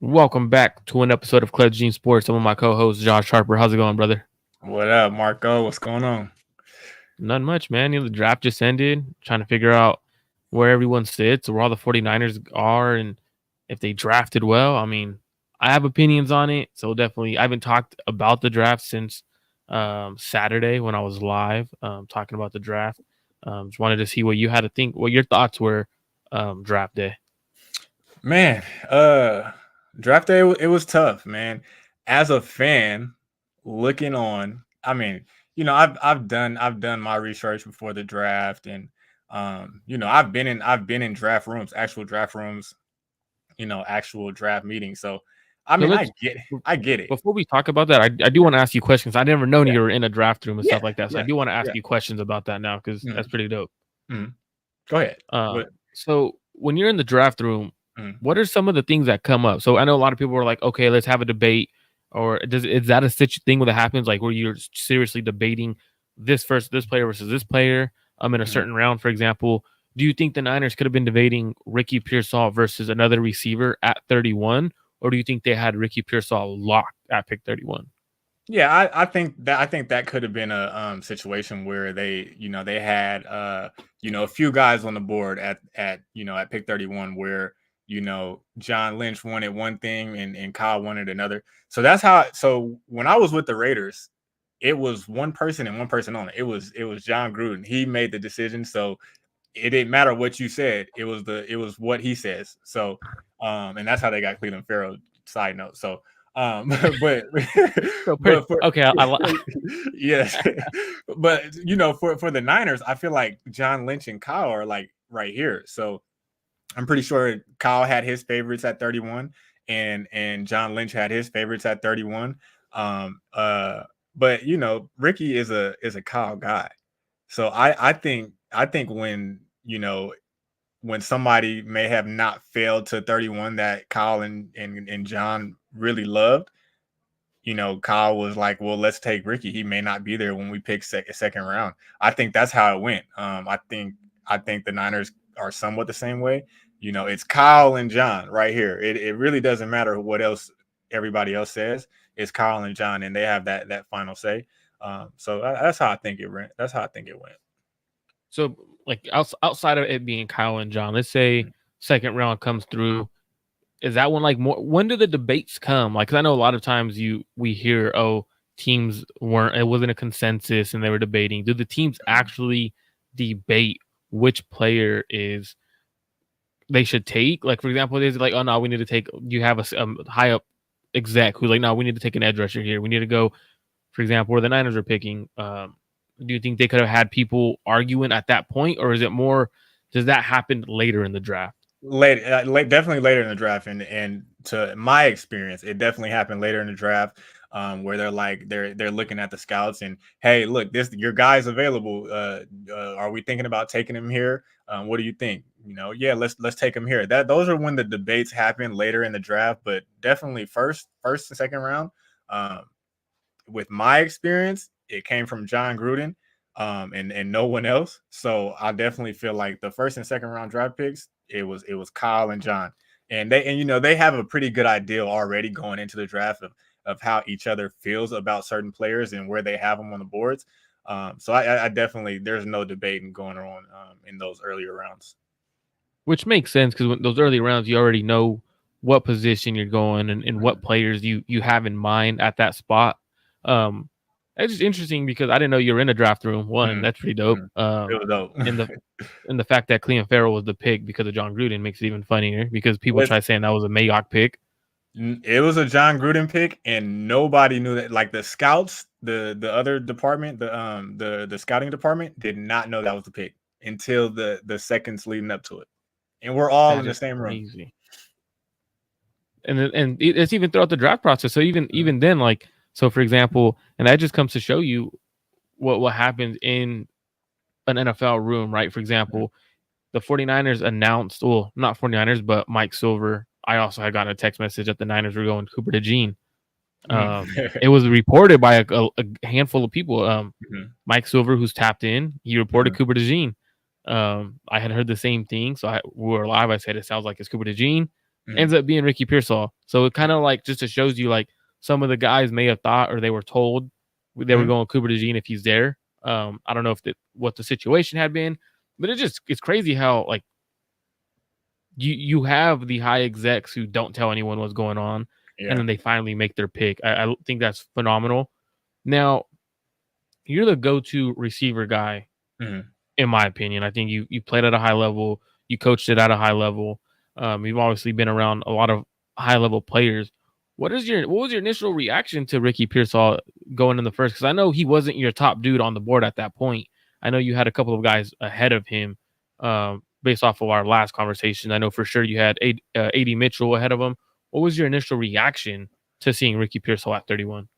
Welcome back to an episode of Club Gene Sports. I'm with my co-host Josh Harper. How's it going, brother? What up, Marco? What's going on? Not much, man. The draft just ended. Trying to figure out where everyone sits, where all the 49ers are, and if they drafted well. I have opinions on it, so definitely I haven't talked about the draft since Saturday when I was live talking about the draft. Just wanted to see what you had to think, what your thoughts were draft day. Man, draft day it was tough, man. As a fan looking on, I've done my research before the draft, and I've been in draft rooms, actual draft rooms, actual draft meetings. So I So mean, let's I get it. before we talk about that, I do want to ask you questions. I never known Yeah, you were in a draft room and yeah, stuff like that. So I yeah, do want to ask yeah. you questions about that now because Mhm, that's pretty dope. mhm. Go ahead. What? So when you're in the draft room, Mhm. what are some of the things that come up? So I know a lot of people are like, okay, let's have a debate, or is that a thing that happens like where you're seriously debating this player versus this player in a Mhm. certain round, for example? Do you think the Niners could have been debating Ricky Pearsall versus another receiver at 31, or do you think they had Ricky Pearsall locked at pick 31? Yeah, I think that could have been a situation where they had a few guys on the board at pick 31 where John Lynch wanted one thing and Kyle wanted another. So when I was with the Raiders, it was one person and one person only. It was John Gruden. He made the decision, so it didn't matter what you said. It was what he says. So and that's how they got Cleveland Farrell, side note. So but So pretty but for okay. yes, but for the Niners, I feel like John Lynch and Kyle are like right here. So I'm pretty sure Kyle had his favorites at 31, and John Lynch had his favorites at 31. Um, uh, but Ricky is a Kyle guy, so I think when somebody may have not failed to 31 that Kyle and John really loved, Kyle was like, well, let's take Ricky. He may not be there when we pick second round. I think that's how it went. I think the Niners are somewhat the same way. It's Kyle and John right here. It really doesn't matter what else everybody else says. It's Kyle and John, and they have that final say. So that's how I think it went. That's how I think it went. So, like outside of it being Kyle and John, let's say second round comes through. Is that one like more? When do the debates come? Like, 'cause I know a lot of times we hear, oh, teams weren't. It wasn't a consensus, and they were debating. Do the teams actually debate which player is they should take? Like, for example, is it like, oh no, we need to take. You have a high up exec who's like, no, we need to take an edge rusher here. We need to go. For example, where the Niners are picking. Do you think they could have had people arguing at that point, or is it more? Does that happen later in the draft? Definitely later in the draft, and to my experience, it definitely happened later in the draft, where they're looking at the scouts and, hey, look, this your guy's available. Are we thinking about taking him here? What do you think? Yeah, let's take him here. Those are when the debates happen later in the draft, but definitely first and second round. Um, with my experience, it came from John Gruden, and no one else. So I definitely feel like the first and second round draft picks, it was Kyle and John, and they have a pretty good idea already going into the draft of how each other feels about certain players and where they have them on the boards. So I definitely, there's no debating going on in those earlier rounds. Which makes sense because those early rounds, you already know what position you're going and what players you have in mind at that spot. Um, it's just interesting because I didn't know you were in a draft room. One, Mhm, that's pretty dope. mhm. It was dope. And the fact that Cleveland Farrell was the pick because of John Gruden makes it even funnier because people try Listen, saying that was a Mayock pick. it was a John Gruden pick, and nobody knew that. Like the scouts, the other department, the scouting department did not know that was the pick until the seconds leading up to it, and we're all That in the is same room. crazy. And it's even throughout the draft process. So Mhm, even then, like so, for example, and that just comes to show you what happens in an NFL room, right? For mhm, example, the 49ers announced, well, not 49ers, but Mike Silver. I also had gotten a text message that the Niners were going Cooper DeJean. mhm, It was reported by a handful of people. mhm, Mike Silver, who's tapped in, he reported mhm, Cooper DeJean. I had heard the same thing, so we were live. I said it sounds like it's Cooper DeJean. ends up being Ricky Pearsall. So it kind of like just it shows you like some of the guys may have thought or they were told they were going Cooper DeJean if he's there. I don't know if what the situation had been, but it's crazy how like you have the high execs who don't tell anyone what's going on, and then they finally make their pick. I think that's phenomenal. Now, you're the go-to receiver guy, in my opinion. I think you played at a high level, you coached it at a high level. You've obviously been around a lot of high-level players. What was your initial reaction to Ricky Pearsall going in the first? Because I know he wasn't your top dude on the board at that point. I know you had a couple of guys ahead of him, based off of our last conversation. I know for sure you had A.D. Mitchell ahead of him. What was your initial reaction to seeing Ricky Pearsall at 31?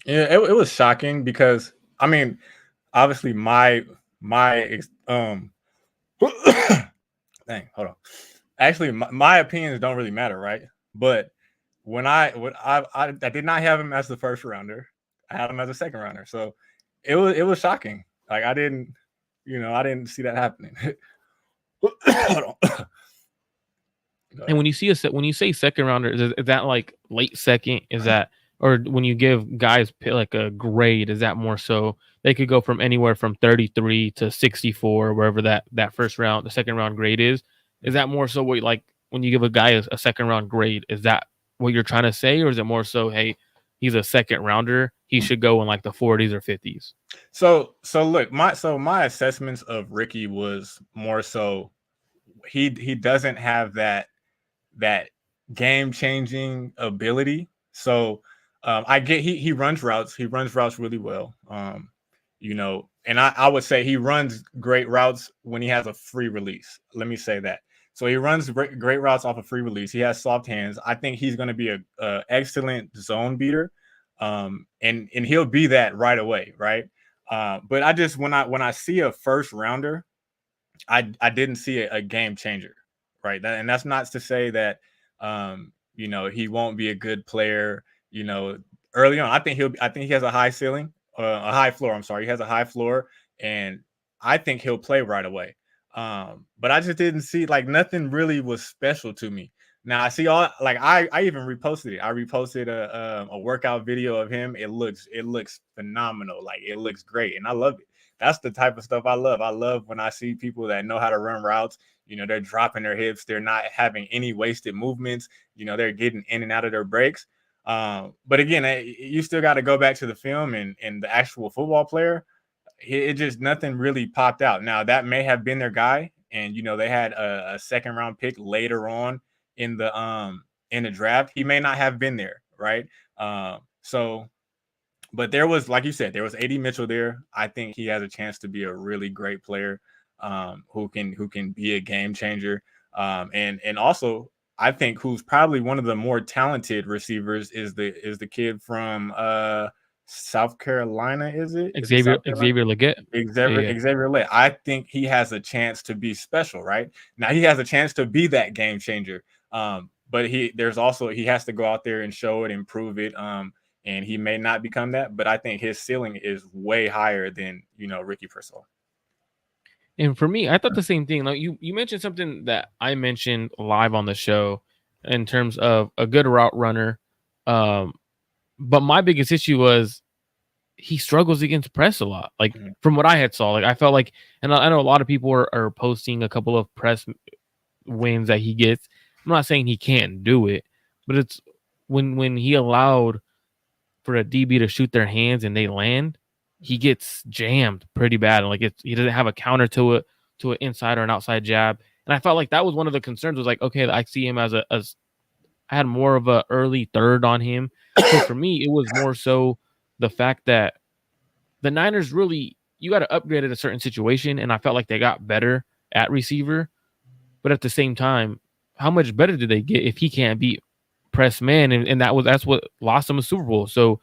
Yeah, it was shocking because I mean, obviously my dang, hold on. Actually, my opinions don't really matter, right? But I did not have him as the first rounder. I had him as a second rounder. So it was shocking. Like I didn't see that happening. Hold on. And when you say second rounder, is that like late second? Is that, or when you give guys like a grade, is that more so they could go from anywhere from 33 to 64, wherever that first round, the second round grade is? Is that more so what, like when you give a guy a second round grade, is that what you're trying to say, or is it more so, hey, he's a second rounder, he should go in like the 40s or 50s? So look, my assessments of Ricky was more so he doesn't have that game changing ability. So I get he runs routes. He runs routes really well. And I would say he runs great routes when he has a free release. Let me say that. So he runs great routes off a free release. He has soft hands. I think he's going to be a excellent zone beater, and he'll be that right away, right? But I just when I see a first rounder, I didn't see a game changer, right? And that's not to say that he won't be a good player, early on. I think he has a high ceiling, a high floor. I'm sorry, he has a high floor, and I think he'll play right away. But I just didn't see like nothing really was special to me. Now I see all like I even reposted it. I reposted a workout video of him. It looks phenomenal. Like it looks great, and I love it. That's the type of stuff I love. I love when I see people that know how to run routes. They're dropping their hips. They're not having any wasted movements. They're getting in and out of their breaks. But again, you still got to go back to the film and the actual football player. It just nothing really popped out. Now that may have been their guy, and they had a second round pick later on in the draft. He may not have been there, right? But there was, like you said, there was A.D. Mitchell there. I think he has a chance to be a really great player, who can be a game changer. And also I think who's probably one of the more talented receivers is the kid from South Carolina. Is it Xavier South Carolina? Leggett? Xavier Leggett. I think he has a chance to be special, right? Now he has a chance to be that game changer. But he has to go out there and show it and prove it. And he may not become that, but I think his ceiling is way higher than Ricky Pearsall. And for me, I thought the same thing. Like you mentioned something that I mentioned live on the show in terms of a good route runner. But my biggest issue was he struggles against press a lot. Like from what I had saw, like I felt like, and I know a lot of people are posting a couple of press wins that he gets. I'm not saying he can't do it, but it's when he allowed for a DB to shoot their hands and they land, he gets jammed pretty bad. And like he doesn't have a counter to an inside or an outside jab. And I felt like that was one of the concerns. Was like, okay, I see him as I had more of a early third on him. So for me, it was more so the fact that the Niners really, you got to upgrade at a certain situation. And I felt like they got better at receiver. But at the same time, how much better did they get if he can't beat press man? And that's what lost him a Super Bowl. So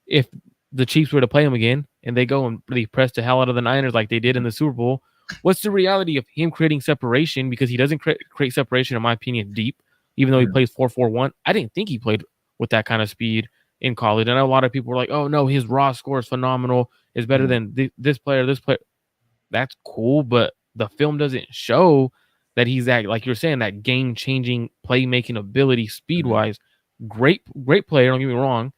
if the Chiefs were to play him again and they go and really press the hell out of the Niners like they did in the Super Bowl, what's the reality of him creating separation? Because he doesn't create separation, in my opinion, deep, even though he plays 4-4-1. I didn't think he played with that kind of speed in college. I know a lot of people were like, oh, no, his raw score is phenomenal. It's better than this player. That's cool, but the film doesn't show that he's that, like you're saying, that game changing playmaking ability, speed Mhm. wise. Great player. Don't get me wrong,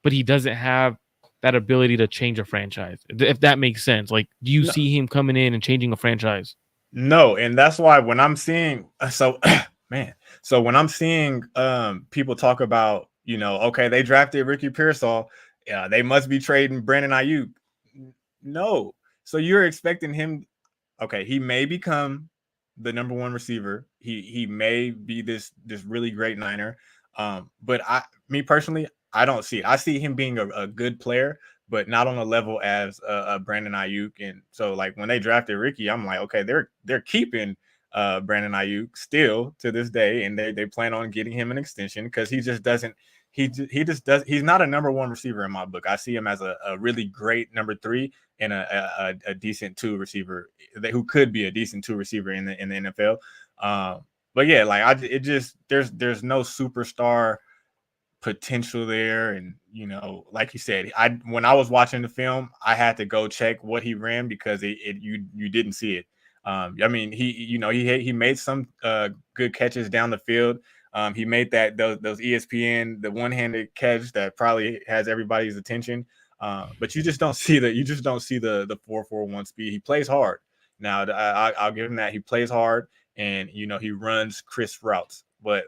but he doesn't have that ability to change a franchise. If that makes sense. Like, do you No, see him coming in and changing a franchise? no, and that's why when I'm seeing so man, so when I'm seeing people talk about, okay, they drafted Ricky Pearsall, yeah, they must be trading Brandon Ayuk. No. So you're expecting him, okay, he may become the number one receiver. He may be this really great Niner. But me personally, I don't see it. I see him being a good player, but not on a level as Brandon Ayuk. And so, like when they drafted Ricky, I'm like, okay, they're keeping Brandon Ayuk still to this day, and they plan on getting him an extension because he just doesn't. He just does. He's not a number one receiver in my book. I see him as a really great number three and a decent two receiver who could be a decent two receiver in the NFL. But yeah, like it just there's no superstar potential there. And like you said, I when I was watching the film, I had to go check what he ran because you didn't see it. I mean, he made some good catches down the field. He made those ESPN, the one-handed catch that probably has everybody's attention. But you just don't see the 4.41 speed. He plays hard. Now I'll give him that. He plays hard, and he runs crisp routes. But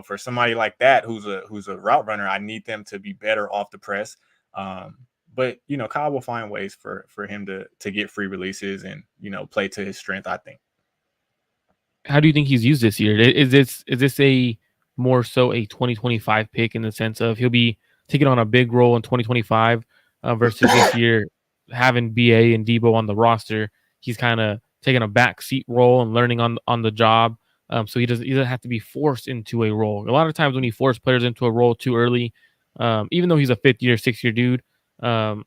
for somebody like that who's a route runner, I need them to be better off the press. But Kyle will find ways for him to get free releases and play to his strength, I think. How do you think he's used this year? Is this a more so a 2025 pick in the sense of he'll be taking on a big role in 2025 versus this year having BA and Debo on the roster? He's kind of taking a back seat role and learning on the job. So he doesn't have to be forced into a role. A lot of times when you force players into a role too early, even though he's a 5th year, 6th year dude, um,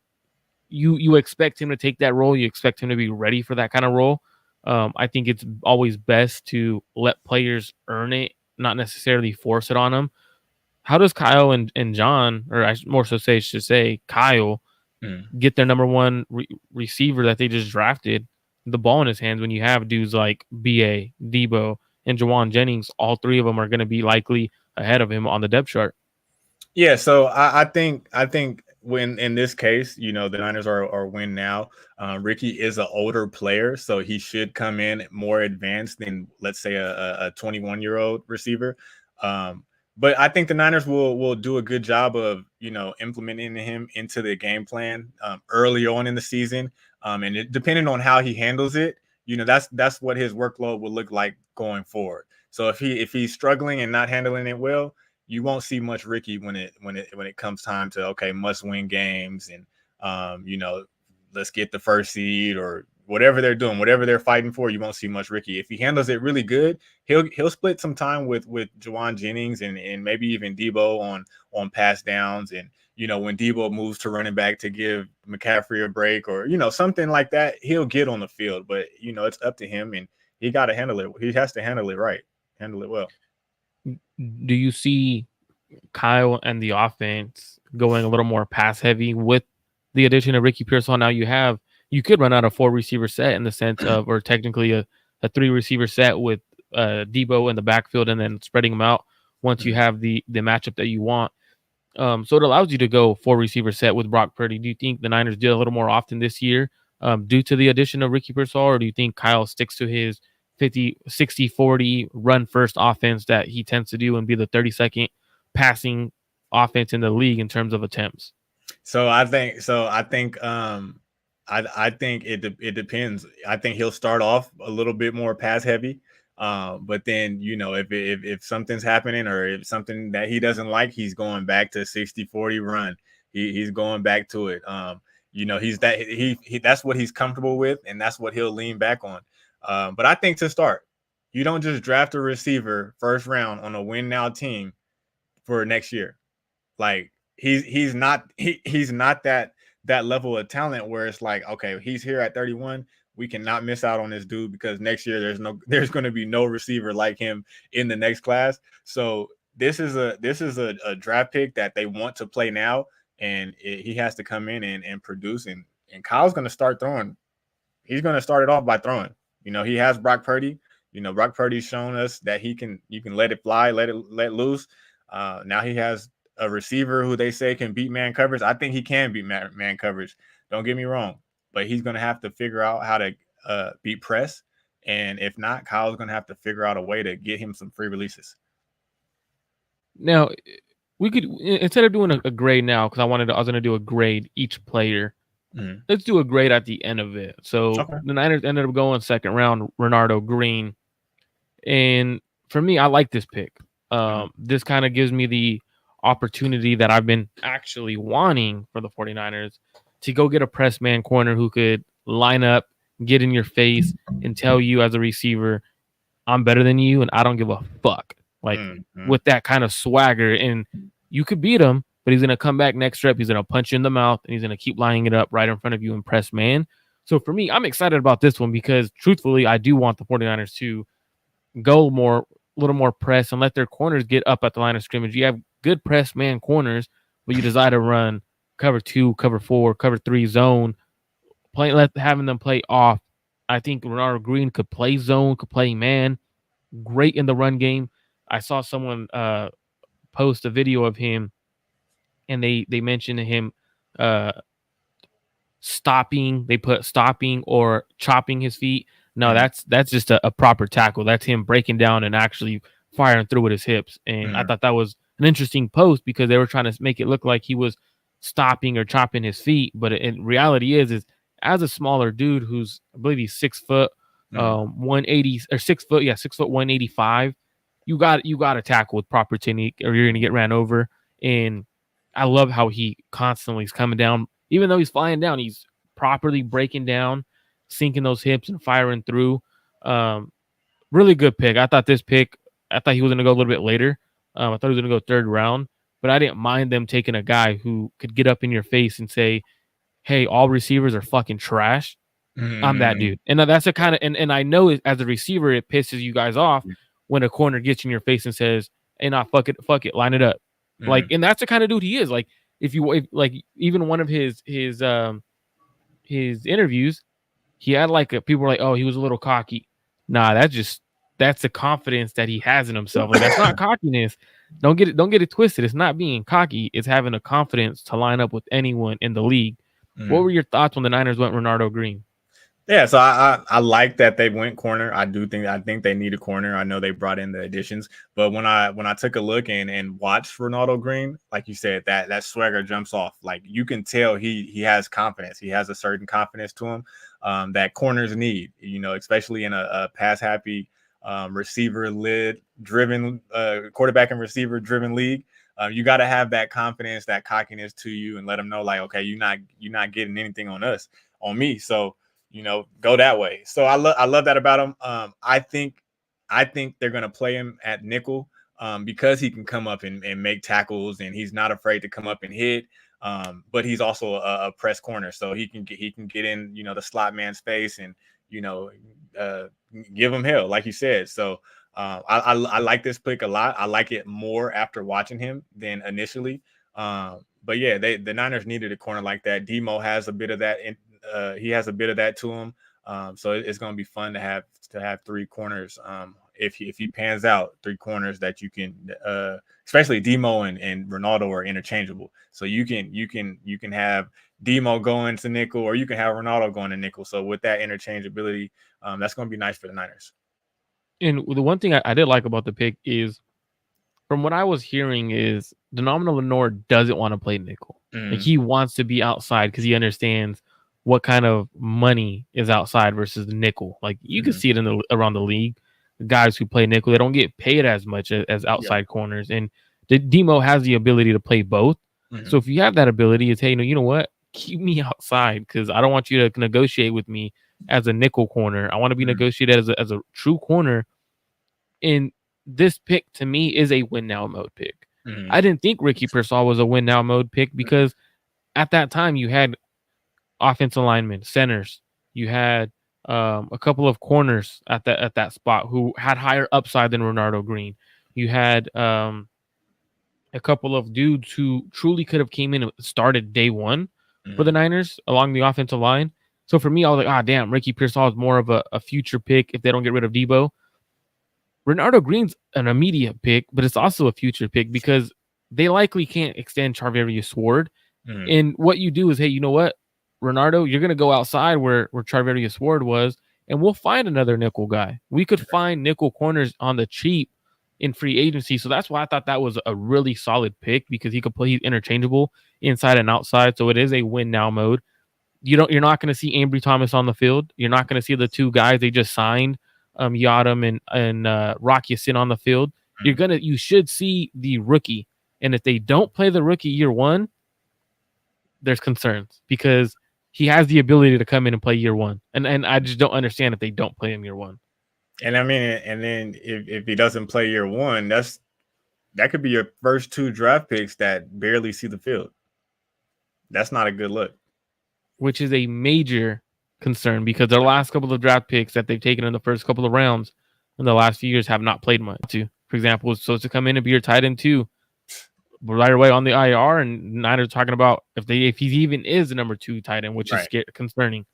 you expect him to take that role. You expect him to be ready for that kind of role. I think it's always best to let players earn it, not necessarily force it on them. How does Kyle and John, or I more so should say Kyle, Mm. get their number one receiver that they just drafted the ball in his hands when you have dudes like BA, Debo, and Jawan Jennings? All three of them are going to be likely ahead of him on the depth chart. Yeah, so I think when in this case, the Niners are win now. Ricky is an older player, so he should come in more advanced than let's say a 21-year-old receiver. Um, but I think the Niners will do a good job of implementing him into the game plan early on in the season, and depending on how he handles it, that's what his workload will look like going forward. So if he's struggling and not handling it well, you won't see much Ricky when it comes time to okay must win games and let's get the first seed or whatever they're doing, whatever they're fighting for. You won't see much Ricky. If he handles it really good, he'll split some time with Jawan Jennings and maybe even Debo on pass downs. And when Debo moves to running back to give McCaffrey a break or something like that, he'll get on the field. But it's up to him, and he got to handle it. He has to handle it right, handle it well. Do you see Kyle and the offense going a little more pass heavy with the addition of Ricky Pearsall? Now you could run out a 4 receiver set in the sense of, or technically a 3 receiver set with Debo in the backfield and then spreading them out once you Mm. have the matchup that you want. So it allows you to go 4 receiver set with Brock Purdy. Do you think the Niners did a little more often this year due to the addition of Ricky Pearsall, or do you think Kyle sticks to his 50, 60, 40 run first offense that he tends to do and be the 32nd passing offense in the league in terms of attempts? I think it depends. I think he'll start off a little bit more pass heavy. But then if something's happening or if something that he doesn't like, he's going back to 60-40 run. He's going back to it. That's what he's comfortable with, and that's what he'll lean back on. But I think to start, you don't just draft a receiver first round on a win now team for next year. Like he's not that level of talent where it's like, okay, he's here at 31. We cannot miss out on this dude because next year there's going to be no receiver like him in the next class. So this is a draft pick that they want to play now, and he has to come in and produce. And Kyle's going to start throwing. He's going to start it off by throwing. He has Brock Purdy. Brock Purdy's shown us that you can let it fly, let loose. Now he has a receiver who they say can beat man coverage. I think he can beat man coverage. Don't get me wrong, but he's going to have to figure out how to beat press. And if not, Kyle's going to have to figure out a way to get him some free releases. Now, we could, instead of doing a grade now, because I was going to do a grade each player. Mm-hmm. Let's do a grade at the end of it. So the Niners ended up going second round, Renardo Green. And for me, I like this pick. This kind of gives me the opportunity that I've been actually wanting for the 49ers to go get a press man corner who could line up, get in your face, and tell you as a receiver, I'm better than you, and I don't give a fuck. Like, with that kind of swagger, and you could beat him, but he's going to come back next rep. He's going to punch you in the mouth, and he's going to keep lining it up right in front of you and press man. So for me, I'm excited about this one because, truthfully, I do want the 49ers to go a little more press and let their corners get up at the line of scrimmage. You have good press man corners, but you decide to run cover 2, cover 4, cover 3 zone, having them play off. I think Renardo Green could play zone, could play man, great in the run game. I saw someone post a video of him, and they mentioned him stopping. They put stopping or chopping his feet. No, that's just a proper tackle. That's him breaking down and actually firing through with his hips. And I thought that was an interesting post because they were trying to make it look like he was stopping or chopping his feet. But in reality is as a smaller dude who's, I believe he's 6 foot, 180 or 6 foot, 6 foot 185. You got to tackle with proper technique or you're going to get ran over. And I love how he constantly is coming down. Even though he's flying down, he's properly breaking down, sinking those hips and firing through. Really good pick. I thought he was going to go a little bit later. I thought he was going to go third round, but I didn't mind them taking a guy who could get up in your face and say, hey, all receivers are fucking trash. I'm that dude. And that's a kind of, and I know as a receiver, it pisses you guys off when a corner gets in your face and says, hey, nah, fuck it, line it up. Like, and that's the kind of dude he is. Like, if even one of his interviews, he had people were like, oh, he was a little cocky. Nah, that's the confidence that he has in himself. Like, that's not cockiness. Don't get it twisted. It's not being cocky. It's having a confidence to line up with anyone in the league. What were your thoughts when the Niners went Renardo Green? Yeah, so I like that they went corner. I think they need a corner. I know they brought in the additions, but when I took a look and watched Renardo Green, like you said, that swagger jumps off. Like, you can tell he has confidence. He has a certain confidence to him that corners need. Especially in a pass happy receiver driven quarterback and receiver driven league. You got to have that confidence, that cockiness to you, and let them know, like, okay, you're not getting anything on me. So, go that way. So I love that about him. I think they're going to play him at nickel because he can come up and make tackles, and he's not afraid to come up and hit. But he's also a press corner, so he can get in, the slot man's face and, give him hell, like you said. So I like this pick a lot. I like it more after watching him than initially. But yeah, the Niners needed a corner like that. Demo has a bit of that. He has a bit of that to him. So it's going to be fun to have 3 corners. If he pans out, 3 corners that you can, especially Demo and Ronaldo are interchangeable. So you can have Demo going to nickel, or you can have Ronaldo going to nickel. So with that interchangeability, that's going to be nice for the Niners. And the one thing I did like about the pick is, from what I was hearing, is Denominator Lenore doesn't want to play nickel. Like, he wants to be outside because he understands what kind of money is outside versus the nickel. Like, you can see it around the league. The guys who play nickel, they don't get paid as much as outside corners. And Demo has the ability to play both. So if you have that ability, it's, hey, you know what? Keep me outside because I don't want you to negotiate with me as a nickel corner. I want to be negotiated as a true corner. And this pick, to me, is a win now mode pick. I didn't think Ricky Pearsall was a win now mode pick because at that time you had offensive linemen, centers. You had a couple of corners at that spot who had higher upside than Renardo Green. You had a couple of dudes who truly could have came in and started day one for the Niners along the offensive line. So for me, I was like, damn, Ricky Pearsall is more of a future pick if they don't get rid of Debo. Renardo Green's an immediate pick, but it's also a future pick because they likely can't extend Charvarius Ward. Mm-hmm. And what you do is, hey, you know what, Renardo, you're going to go outside where Charvarius Ward was, and we'll find another nickel guy. We could find nickel corners on the cheap in free agency. So that's why I thought that was a really solid pick because he could play, he's interchangeable inside and outside. So it is a win now mode. You're not going to see Ambry Thomas on the field. You're not going to see the two guys they just signed, Yadam and Rock Ya-Sin on the field. You should see the rookie. And if they don't play the rookie year one, there's concerns because he has the ability to come in and play year one. And I just don't understand if they don't play him year one. And I mean, and then if he doesn't play year one, that could be your first 2 draft picks that barely see the field. That's not a good look. Which is a major concern because their last couple of draft picks that they've taken in the first couple of rounds in the last few years have not played much. For example, so to come in and be your tight end too, right away on the IR, and Niners talking about if he even is the number 2 tight end, which is concerning.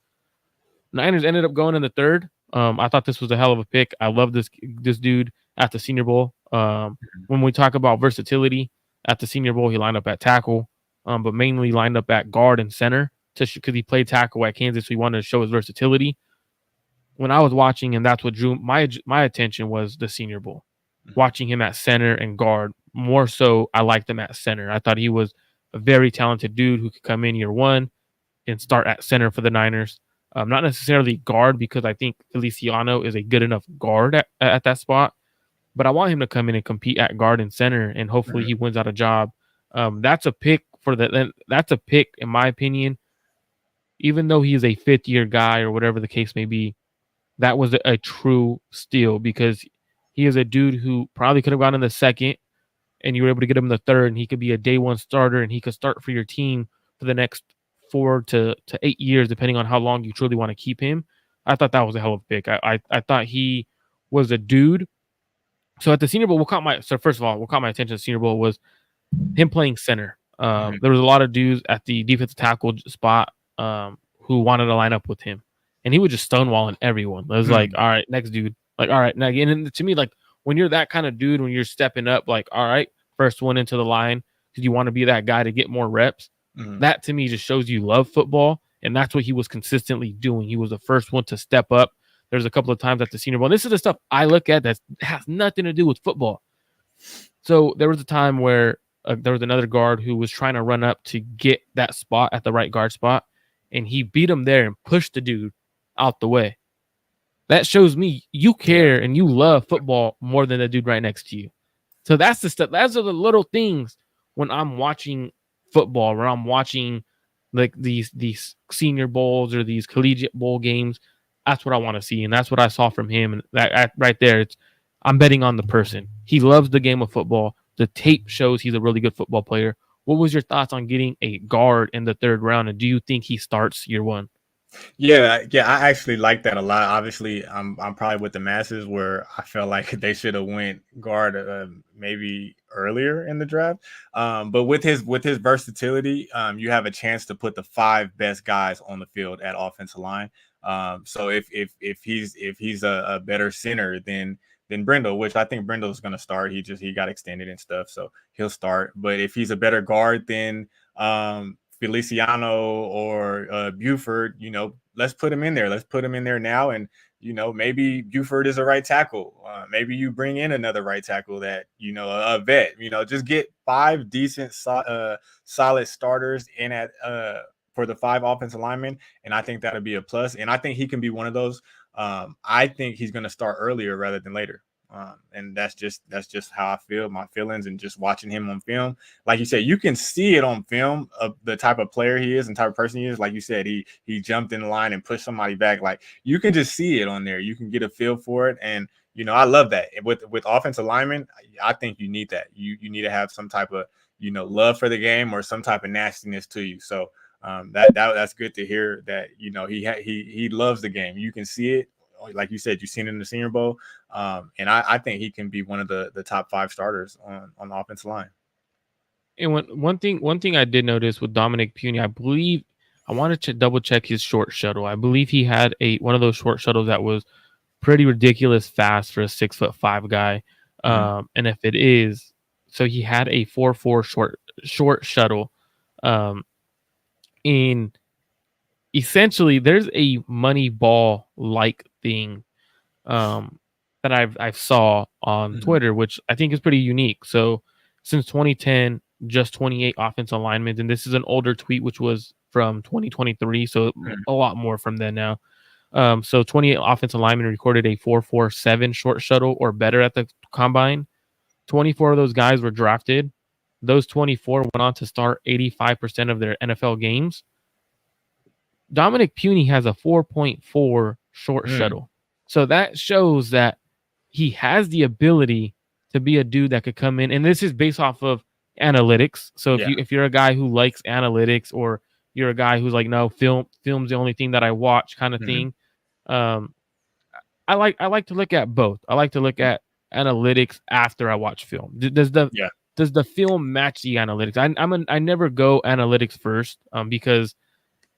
Niners ended up going in the 3rd. I thought this was a hell of a pick. I love this dude at the Senior Bowl. When we talk about versatility at the Senior Bowl, he lined up at tackle, but mainly lined up at guard and center because he played tackle at Kansas, so he wanted to show his versatility. When I was watching him, that's what drew my attention was the Senior Bowl. Watching him at center and guard, more so I liked him at center. I thought he was a very talented dude who could come in year one and start at center for the Niners. Not necessarily guard because I think Feliciano is a good enough guard at that spot, but I want him to come in and compete at guard and center, and hopefully he wins out a job. That's a pick that's a pick in my opinion. Even though he is a 5th-year guy or whatever the case may be, that was a true steal because he is a dude who probably could have gone in the 2nd, and you were able to get him in the 3rd, and he could be a day 1 starter, and he could start for your team for the next 4 to 8 years, depending on how long you truly want to keep him. I thought that was a hell of a pick. I thought he was a dude. So at the Senior Bowl, first of all, what caught my attention at the Senior Bowl was him playing center. There was a lot of dudes at the defensive tackle spot who wanted to line up with him, and he was just stonewalling everyone. It was like, all right, next dude. Like, all right, now again. And to me, like when you're that kind of dude, when you're stepping up, like, all right, first one into the line because you want to be that guy to get more reps. That to me just shows you love football, and that's what he was consistently doing. He was the first one to step up. There's a couple of times at the Senior Bowl. And this is the stuff I look at that has nothing to do with football. So there was a time where there was another guard who was trying to run up to get that spot at the right guard spot, and he beat him there and pushed the dude out the way. That shows me you care and you love football more than the dude right next to you. So that's the stuff. Those are the little things when I'm watching football, where I'm watching like these Senior Bowls or these collegiate bowl games. That's what I want to see, and that's what I saw from him. And that right there, I'm betting on the person. He loves the game of football. The tape shows he's a really good football player. What was your thoughts on getting a guard in the 3rd round, and do you think he starts year one? Yeah, I actually like that a lot. Obviously, I'm probably with the masses where I felt like they should have went guard maybe earlier in the draft. But with his versatility, you have a chance to put the 5 best guys on the field at offensive line. So if he's a better center than Brindle, which I think Brindle is going to start. He got extended and stuff, so he'll start. But if he's a better guard than Feliciano or Buford, let's put him in there. Let's put him in there now. And, maybe Buford is a right tackle. Maybe you bring in another right tackle that, a vet, just get 5 decent, solid starters in at for the 5 offensive linemen. And I think that'll be a plus. And I think he can be one of those. I think he's going to start earlier rather than later. And that's just how I feel, my feelings, and just watching him on film. Like you said, you can see it on film of the type of player he is and type of person he is. Like you said, he jumped in the line and pushed somebody back. Like you can just see it on there. You can get a feel for it. And, I love that. With offensive linemen, I think you need that. You need to have some type of, love for the game or some type of nastiness to you. So that's good to hear that, he loves the game. You can see it. Like you said, you've seen it in the Senior Bowl. And I think he can be one of the top 5 starters on the offensive line. And one thing I did notice with Dominic Puni, I believe I wanted to double check his short shuttle. I believe he had one of those short shuttles that was pretty ridiculous fast for a 6'5" guy. Mm, And if it is, so he had a 4.4 short shuttle. Um, in essentially, there's a money ball like thing um, that I've saw on mhm, Twitter, which I think is pretty unique. So since 2010, just 28 offensive linemen, and this is an older tweet, which was from 2023, so mm, a lot more from then now. So 28 offensive linemen recorded a 4.47 short shuttle or better at the combine. 24 of those guys were drafted. Those 24 went on to start 85% of their NFL games. Dominic Puny has a 4.4 short mm. shuttle. So that shows that he has the ability to be a dude that could come in. And this is based off of analytics. So Yeah. if you're a guy who likes analytics, or you're a guy who's like, no, film's the only thing that I watch kind of Mhm, thing. Um, I like to look at both. I like to look mm. at analytics after I watch film. Does the film match the analytics? I never go analytics first, because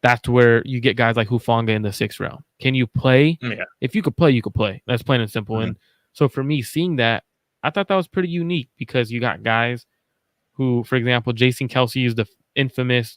that's where you get guys like Hufanga in the 6th round. Can you play? Yeah. If you could play, you could play. That's plain and simple. Mhm, And so for me, seeing that, I thought that was pretty unique, because you got guys who, for example, Jason Kelsey is the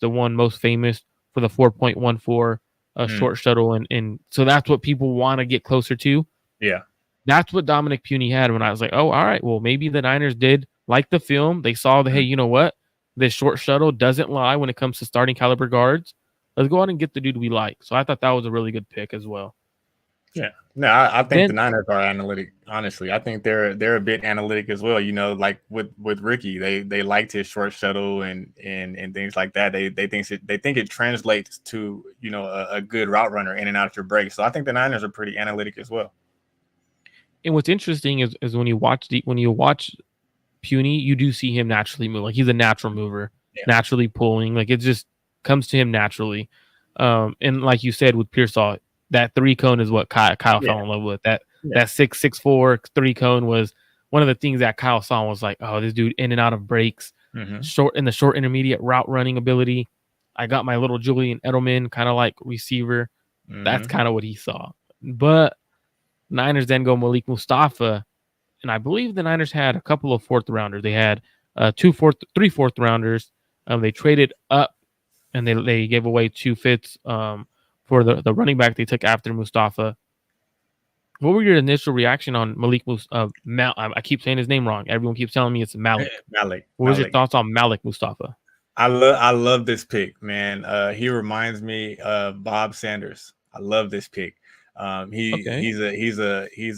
one most famous for the 4.14 mm. short shuttle, and so that's what people want to get closer to. Yeah. That's what Dominic Puny had when I was like, oh, all right, well, maybe the Niners did like the film. They saw the, hey, Mm. you know what? This short shuttle doesn't lie when it comes to starting caliber guards. Let's go out and get the dude we like. So I thought that was a really good pick as well. Yeah. No, I think the Then, Niners are analytic. Honestly, I think they're a bit analytic as well. You know, like with Ricky, they liked his short shuttle and things like that. They think it translates to, you know, a good route runner in and out your break. So I think the Niners are pretty analytic as well. and what's interesting is when you watch Puny, you do see him naturally move. Like, he's a natural mover, Yeah. naturally pulling. Like, it just comes to him naturally. And like you said with Pearsall, that 3 cone is what Kyle Yeah. fell in love with. That Yeah. that 6'4" 3 cone was one of the things that Kyle saw and was like, oh, this dude in and out of breaks, Mm-hmm. short intermediate route running ability. I got my little Julian Edelman kind of like receiver. That's Mm-hmm. kind of what he saw. But Niners then go Malik Mustafa, and I believe the Niners had a couple of 4th rounders. They had three fourth rounders. They traded up, and they gave away 2 5ths for the running back they took after Mustafa. What were your initial reaction on Malik I keep saying his name wrong. Everyone keeps telling me it's Malik. Malik. What was your Malik. thoughts on Malik Mustafa? I love this pick, man. He reminds me of Bob Sanders. I love this pick. Okay. He's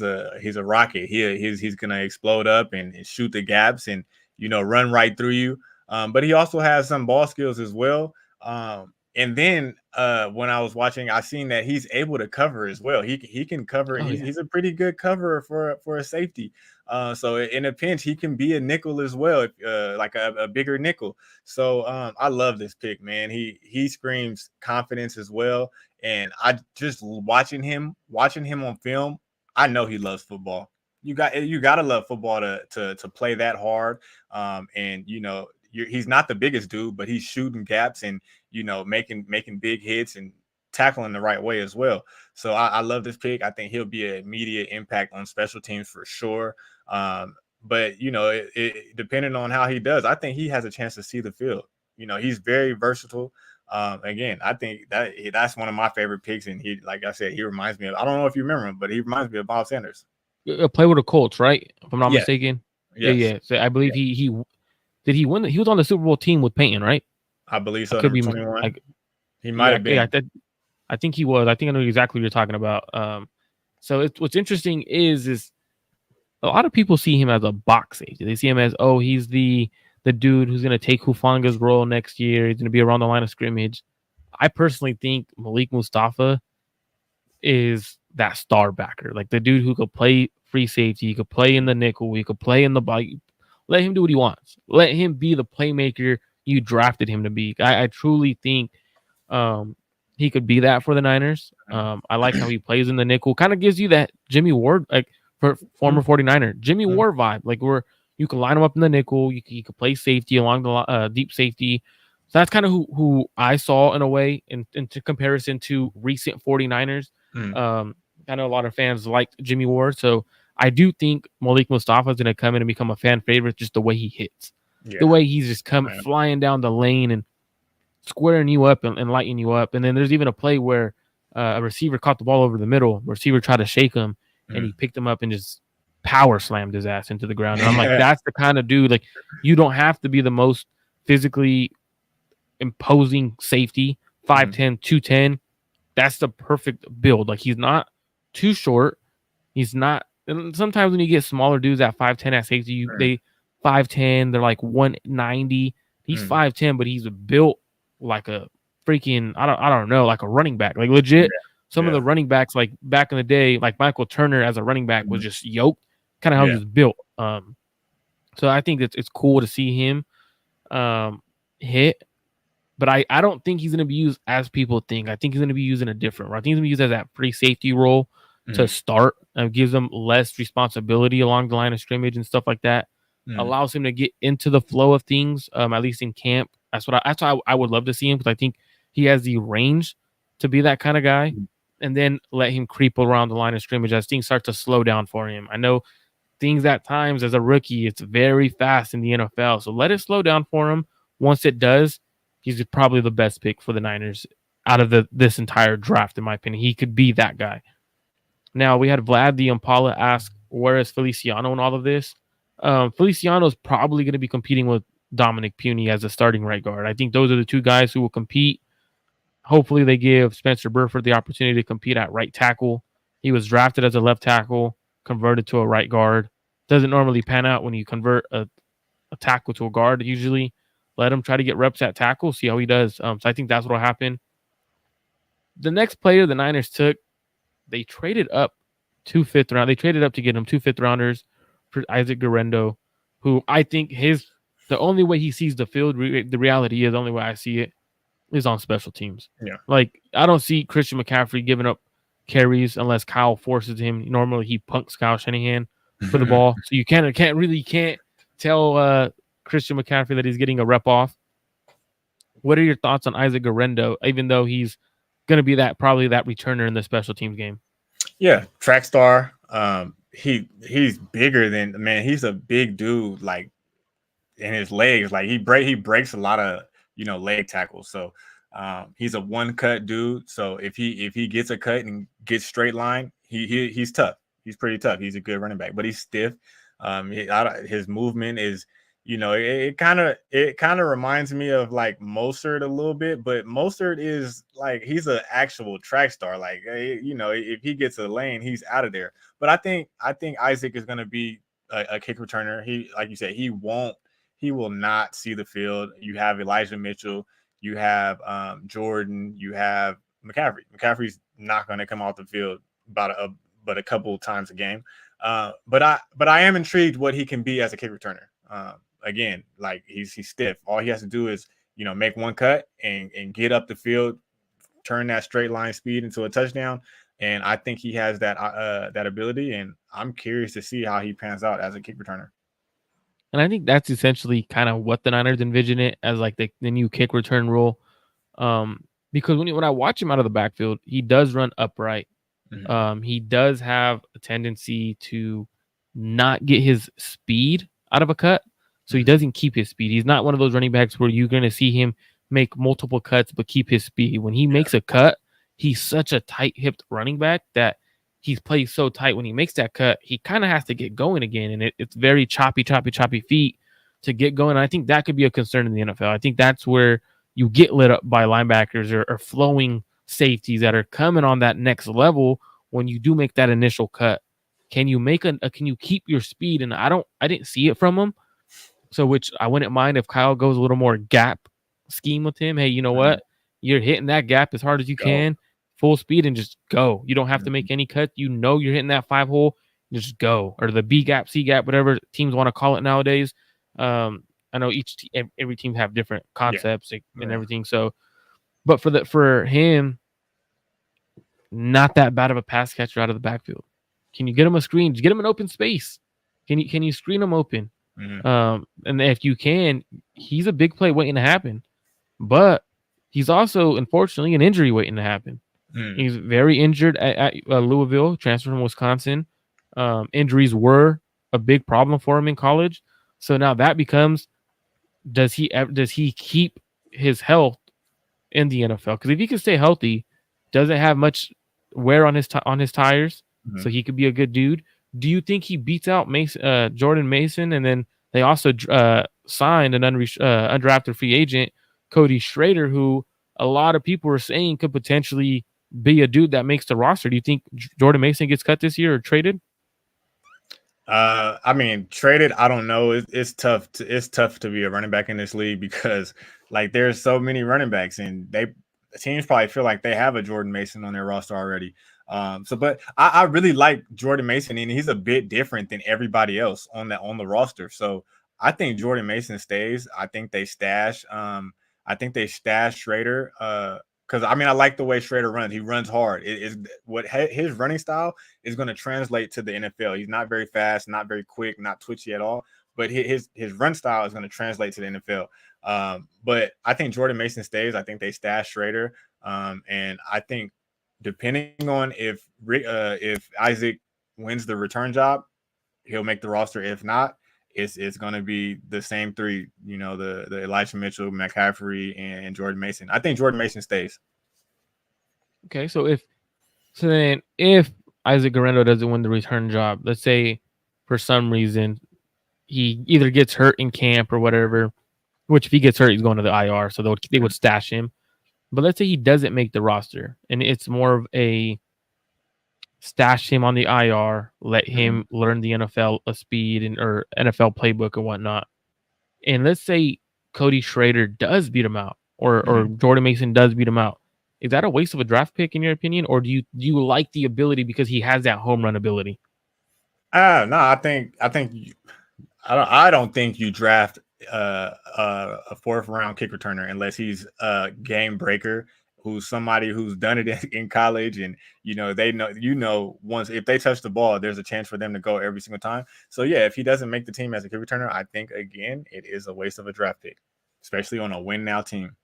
a rocket. He's gonna explode up and shoot the gaps and, you know, run right through you. But he also has some ball skills as well. And then when I was watching, I seen that he's able to cover as well. He can cover. Oh yeah. He's a pretty good coverer for a safety. So in a pinch, he can be a nickel as well, like a bigger nickel. So I love this pick, man. He screams confidence as well. And I just watching him on film, I know he loves football. You gotta love football to play that hard. And you know, he's not the biggest dude, but he's shooting gaps and, you know, making big hits and tackling the right way as well. So I love this pick. I think he'll be an immediate impact on special teams for sure. But you know, depending on how he does, I think he has a chance to see the field. You know, he's very versatile. Again, I think that's one of my favorite picks, and he, like I said, he reminds me of. I don't know if you remember him, but he reminds me of Bob Sanders. Play with the Colts, right? If I'm not Yes, mistaken. Yeah, yes, yeah. So I believe yeah. he did he win? He was on the Super Bowl team with Peyton, right? I believe I so. could Number be 21. like, He might yeah, have yeah. been. I think he was. I think I know exactly what you're talking about. So what's interesting is a lot of people see him as a box safety. They see him as, oh, he's the dude who's gonna take Hufanga's role next year. He's gonna be around the line of scrimmage. I personally think Malik Mustafa is that star backer, like the dude who could play free safety, he could play in the nickel, he could play in the body. Let him do what he wants. Let him be the playmaker you drafted him to be. I truly think um, he could be that for the Niners. I like how he plays in the nickel. Kind of gives you that Jimmy Ward, like for former 49er, Jimmy Mhm. Ward vibe, like where you can line him up in the nickel. You could play safety along the deep safety. So that's kind of who I saw in a way in comparison to recent 49ers. Mhm. Um, I know a lot of fans like Jimmy Ward, so I do think Malik Mustafa is going to come in and become a fan favorite. Just the way he hits, the Yeah. way he's just coming flying down the lane and squaring you up and lighting you up. And then there's even a play where a receiver caught the ball over the middle. Receiver tried to shake him, and he picked him up and just power slammed his ass into the ground. And I'm like, that's the kind of dude. Like, you don't have to be the most physically imposing safety, 5'10", 210. That's the perfect build. Like, he's not too short. He's not. And sometimes when you get smaller dudes at 5'10" at safety, they 5'10", they're like 190. He's 5'10", but he's built like a freaking I don't know, like a running back. Like, legit. Some of the running backs, like back in the day, like Michael Turner as a running back was just yoked, kind of how he was built. So I think it's cool to see him hit. But I don't think he's going to be used as people think. I think he's going to be used in a different role. I think he's going to be used as that free safety role to start. Gives him less responsibility along the line of scrimmage and stuff like that. Allows him to get into the flow of things, at least in camp. That's why I would love to see him, because I think he has the range to be that kind of guy. And then let him creep around the line of scrimmage as things start to slow down for him. I know things at times as a rookie, it's very fast in the NFL. So let it slow down for him. Once it does, he's probably the best pick for the Niners out of this entire draft, in my opinion. He could be that guy. Now, we had Vlad the Impala ask, where is Feliciano in all of this? Feliciano is probably going to be competing with Dominic Puny as a starting right guard. I think those are the two guys who will compete. Hopefully, they give Spencer Burford the opportunity to compete at right tackle. He was drafted as a left tackle, converted to a right guard. Doesn't normally pan out when you convert a tackle to a guard. Usually, let him try to get reps at tackle, see how he does. So I think that's what will happen. The next player the Niners took, they traded up 2 5th round. They traded up to get him 2 5th rounders for Isaac Guerrero, who I think the only way he sees the field, the reality is, the only way I see it, is on special teams. Yeah. Like, I don't see Christian McCaffrey giving up carries unless Kyle forces him. Normally he punks Kyle Shanahan for the ball. So you can't tell Christian McCaffrey that he's getting a rep off. What are your thoughts on Isaac Guerrero, even though he's going to be probably that returner in the special teams game? Yeah, track star. He's bigger than, man. He's a big dude, like, in his legs. Like, he breaks a lot of leg tackles. So he's a one cut dude. So if he gets a cut and gets straight line, he's tough. He's pretty tough. He's a good running back, but he's stiff. His movement is, it kind of reminds me of like Mostert a little bit, but Mostert is like, he's an actual track star. Like, if he gets a lane, he's out of there. But I think Isaac is going to be a kick returner. He, like you said, he will not see the field. You have Elijah Mitchell, you have Jordan, you have McCaffrey. McCaffrey's not going to come off the field but a couple of times a game. But I am intrigued what he can be as a kick returner. Again, like, he's stiff. All he has to do is, make one cut and get up the field, turn that straight line speed into a touchdown. And I think he has that ability, and I'm curious to see how he pans out as a kick returner. And I think that's essentially kind of what the Niners envision it as, like the new kick return rule. Because when I watch him out of the backfield, he does run upright. He does have a tendency to not get his speed out of a cut. So he doesn't keep his speed. He's not one of those running backs where you're going to see him make multiple cuts but keep his speed. When he makes a cut, he's such a tight-hipped running back that he's played so tight. When he makes that cut, he kind of has to get going again, and it's very choppy feet to get going. And I think that could be a concern in the NFL. I think that's where you get lit up by linebackers or flowing safeties that are coming on that next level. When you do make that initial cut, can you can you keep your speed? And I didn't see it from him. So, which I wouldn't mind if Kyle goes a little more gap scheme with him. Hey, you know what? You're hitting that gap as hard as you can, full speed, and just go. You don't have to make any cuts. You're hitting that 5-hole, just go. Or the B gap, C gap, whatever teams want to call it nowadays. I know every team have different concepts and everything. So, but for him, not that bad of a pass catcher out of the backfield. Can you get him a screen? Just get him an open space. Can you screen him open? And if you can, he's a big play waiting to happen. But he's also, unfortunately, an injury waiting to happen. Mm. He's very injured at Louisville, transferred from Wisconsin. Injuries were a big problem for him in college. So now that becomes, does he keep his health in the NFL? Because if he can stay healthy, doesn't have much wear on his tires, so Mhm. he could be a good dude. Do you think he beats out Jordan Mason? And then they also signed an undrafted free agent, Cody Schrader, who a lot of people are saying could potentially be a dude that makes the roster. Do you think Jordan Mason gets cut this year or traded? I mean, traded. I don't know. It's tough. It's tough to be a running back in this league because like there's so many running backs, and teams probably feel like they have a Jordan Mason on their roster already. But I really like Jordan Mason, and he's a bit different than everybody else on the roster. So I think Jordan Mason stays. I think they stash Schrader. Because I mean, I like the way Schrader runs. He runs hard. It is what his running style is going to translate to the NFL. He's not very fast, not very quick, not twitchy at all. But his run style is going to translate to the NFL. But I think Jordan Mason stays. I think they stash Schrader, and I think depending on if Isaac wins the return job, he'll make the roster. If not, it's going to be the same three. You know, the Elijah Mitchell, McCaffrey, and Jordan Mason. I think Jordan Mason stays. Okay, then if Isaac Guerrero doesn't win the return job, let's say for some reason he either gets hurt in camp or whatever, which if he gets hurt, he's going to the IR, so they would stash him. But let's say he doesn't make the roster, and it's more of a stash him on the IR, let him learn the NFL speed or NFL playbook and whatnot. And let's say Cody Schrader does beat him out, or Jordan Mason does beat him out. Is that a waste of a draft pick in your opinion, or do you like the ability because he has that home run ability? No, I don't think you draft a fourth round kick returner unless he's a game breaker, who's somebody who's done it in college, and they know once if they touch the ball, there's a chance for them to go every single time. So yeah, if he doesn't make the team as a kick returner, I think again it is a waste of a draft pick, especially on a win now team.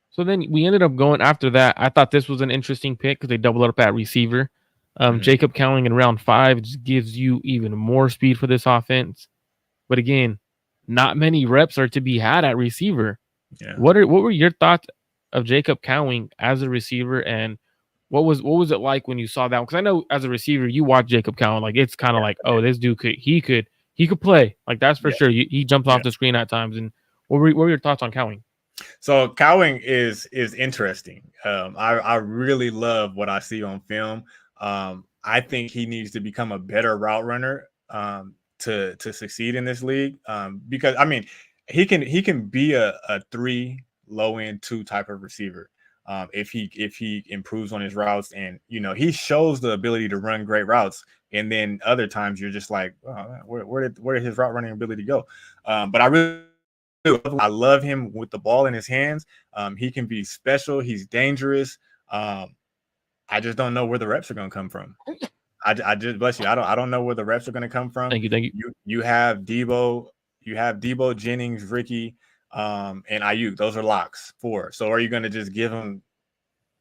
So then we ended up going after that. I thought this was an interesting pick because they doubled up at receiver. Jacob Cowling in round 5 just gives you even more speed for this offense. But again, not many reps are to be had at receiver. Yeah. What were your thoughts of Jacob Cowling as a receiver, and what was it like when you saw that? Because I know as a receiver, you watch Jacob Cowling, like it's kind of like, oh, this dude could play, like that's for sure. He jumps off the screen at times. And what were your thoughts on Cowling? So Cowling is interesting. I really love what I see on film. I think he needs to become a better route runner to succeed in this league. Because I mean, he can be a 3 low end 2 type of receiver. If he improves on his routes, and he shows the ability to run great routes, and then other times you're just like, oh, where did his route running ability go? But I love him with the ball in his hands. He can be special. He's dangerous. I just don't know where the reps are going to come from. I just bless you. I don't know where the reps are going to come from. Thank you. You have Debo. You have Debo, Jennings, Ricky, and Ayuk. Those are locks 4. So are you going to just give him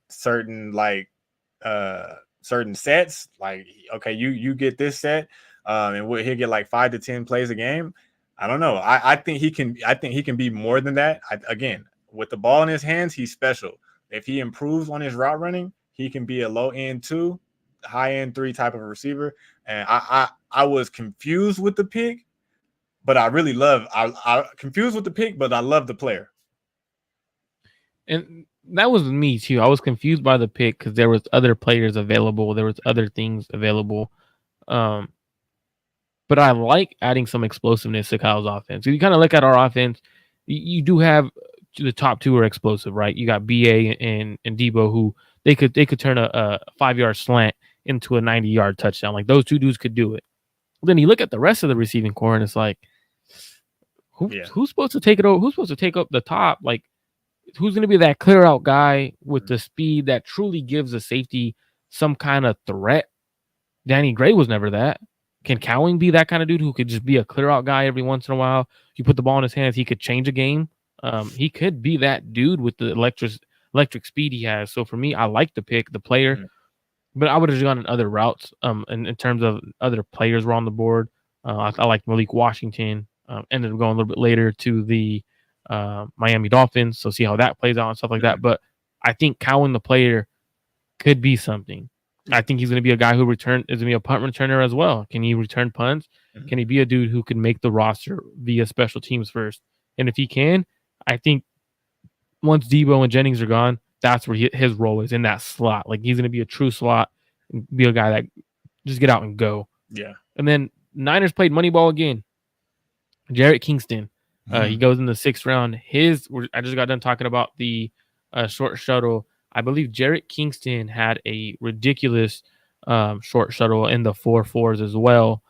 certain certain sets? Like, okay, you get this set, and he'll get like 5 to 10 plays a game. I don't know. I think he can be more than that. Again, with the ball in his hands, he's special. If he improves on his route running, he can be a low end 2, high end 3 type of receiver. And I was confused with the pick, but I really love. I confused with the pick, but I love the player. And that was me too. I was confused by the pick because there was other players available. There was other things available. But I like adding some explosiveness to Kyle's offense. If you kind of look at our offense, you do have the top 2 are explosive, right? You got BA and Debo, who they could turn a 5-yard slant into a 90-yard touchdown. Like those 2 dudes could do it. Then you look at the rest of the receiving core, and it's like, who's supposed to take it over? Who's supposed to take up the top? Like, who's going to be that clear out guy with the speed that truly gives a safety some kind of threat? Danny Gray was never that. Can Cowling be that kind of dude who could just be a clear out guy every once in a while? You put the ball in his hands, he could change a game. He could be that dude with the electric speed he has. So for me, I like the pick, the player, Mm, but I would have gone in other routes. In terms of other players were on the board. I like Malik Washington. Ended up going a little bit later to the Miami Dolphins. So see how that plays out and stuff like that. mm, But I think Cowan, the player, could be something. I yeah. think he's going to be a guy who is going to be a punt returner as well. Can he return punts? Mhm. Can he be a dude who can make the roster via special teams first? And if he can, I think once Debo and Jennings are gone, that's where his role is in that slot. Like he's going to be a true slot and be a guy that just get out and go. Yeah. And then Niners played Moneyball again. Jarrett Kingston. He Mhm. goes in the 6th round. I just got done talking about the short shuttle. I believe Jarrett Kingston had a ridiculous short shuttle in the 4.4s as well.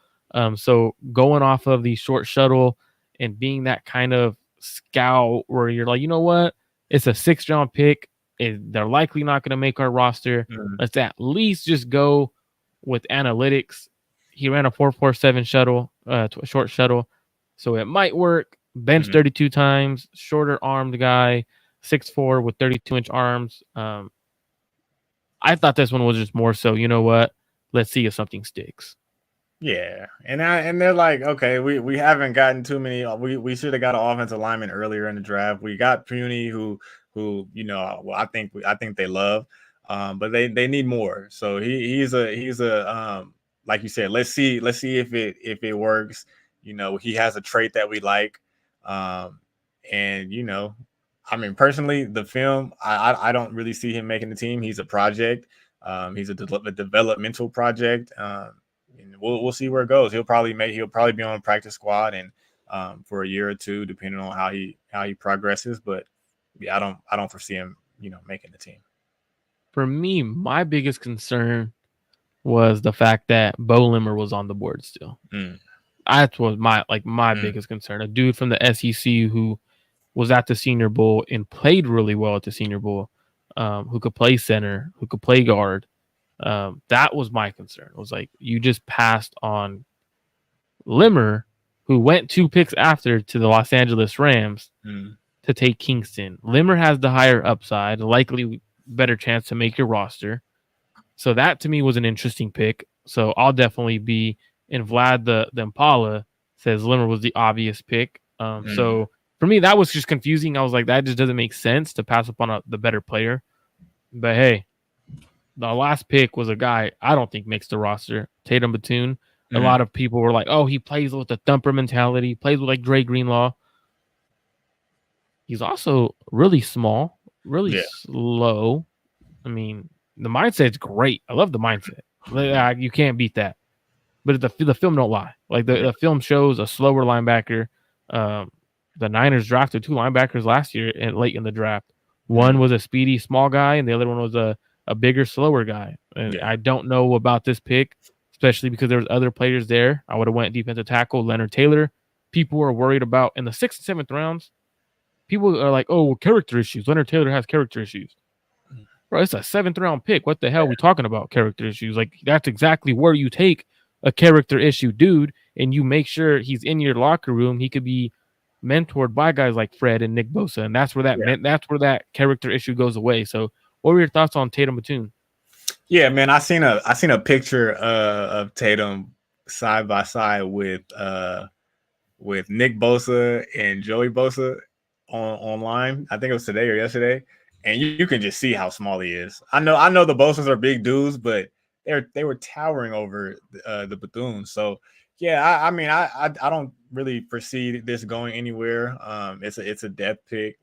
So going off of the short shuttle and being that kind of scout where you're like, you know what? It's a 6th round pick. They're likely not going to make our roster. Mhm. Let's at least just go with analytics. He ran a 4.47 shuttle, short shuttle. So it might work. Bench Mhm. 32 times, shorter armed guy, 6'4" with 32-inch arms. I thought this one was just more so, you know what? Let's see if something sticks. Yeah, and they're like, okay, we haven't gotten too many. We should have got an offensive lineman earlier in the draft. We got Purdy, who well, I think they love, but they need more. So he's a like you said, let's see if it works. He has a trait that we like, um, and I mean, personally, the film, I don't really see him making the team. He's a project. He's a developmental project. And we'll see where it goes. He'll probably be on practice squad and for a year or two, depending on how he progresses. But yeah, I don't foresee him making the team. For me, my biggest concern was the fact that Bo Limmer was on the board still. Mm, That was my mm, biggest concern. A dude from the SEC who was at the Senior Bowl and played really well at the Senior Bowl, who could play center, who could play guard. That was my concern. It was like you just passed on Limmer, who went 2 picks after to the Los Angeles Rams mm, to take Kingston. Limmer has the higher upside, likely better chance to make your roster. So that to me was an interesting pick. So I'll definitely be. And Vlad the Impala says Limmer was the obvious pick. mm. So for me, that was just confusing. I was like, that just doesn't make sense to pass up on the better player. But hey, the last pick was a guy I don't think makes the roster. Tatum Batoon. A Mm. lot of people were like, oh, he plays with the thumper mentality, plays with like Dre Greenlaw. He's also really small, really Yeah. slow. I mean, the mindset's great. I love the mindset. You can't beat that. But the film don't lie. Like Yeah. the film shows a slower linebacker. Um, the Niners drafted 2 linebackers last year and late in the draft. One Mm. was a speedy small guy, and the other one was a bigger, slower guy. And Yeah. I don't know about this pick, especially because there was other players there. I would have went defensive tackle Leonard Taylor. People were worried about in the 6th and 7th rounds. People are like, oh, well, character issues. Leonard Taylor has character issues. Bro, it's a 7th round pick. What the hell are we talking about? Character issues. Like, that's exactly where you take a character issue dude and you make sure he's in your locker room. He could be mentored by guys like Fred and Nick Bosa. And that's where Yeah. that character issue goes away. So what were your thoughts on Tatum Batoon? Yeah, man. I seen a picture of Tatum side by side with Nick Bosa and Joey Bosa online. I think it was today or yesterday, and you can just see how small he is. I know the Bosas are big dudes, but they were towering over the Bethunes. So yeah, I mean I don't really foresee this going anywhere. It's a depth pick.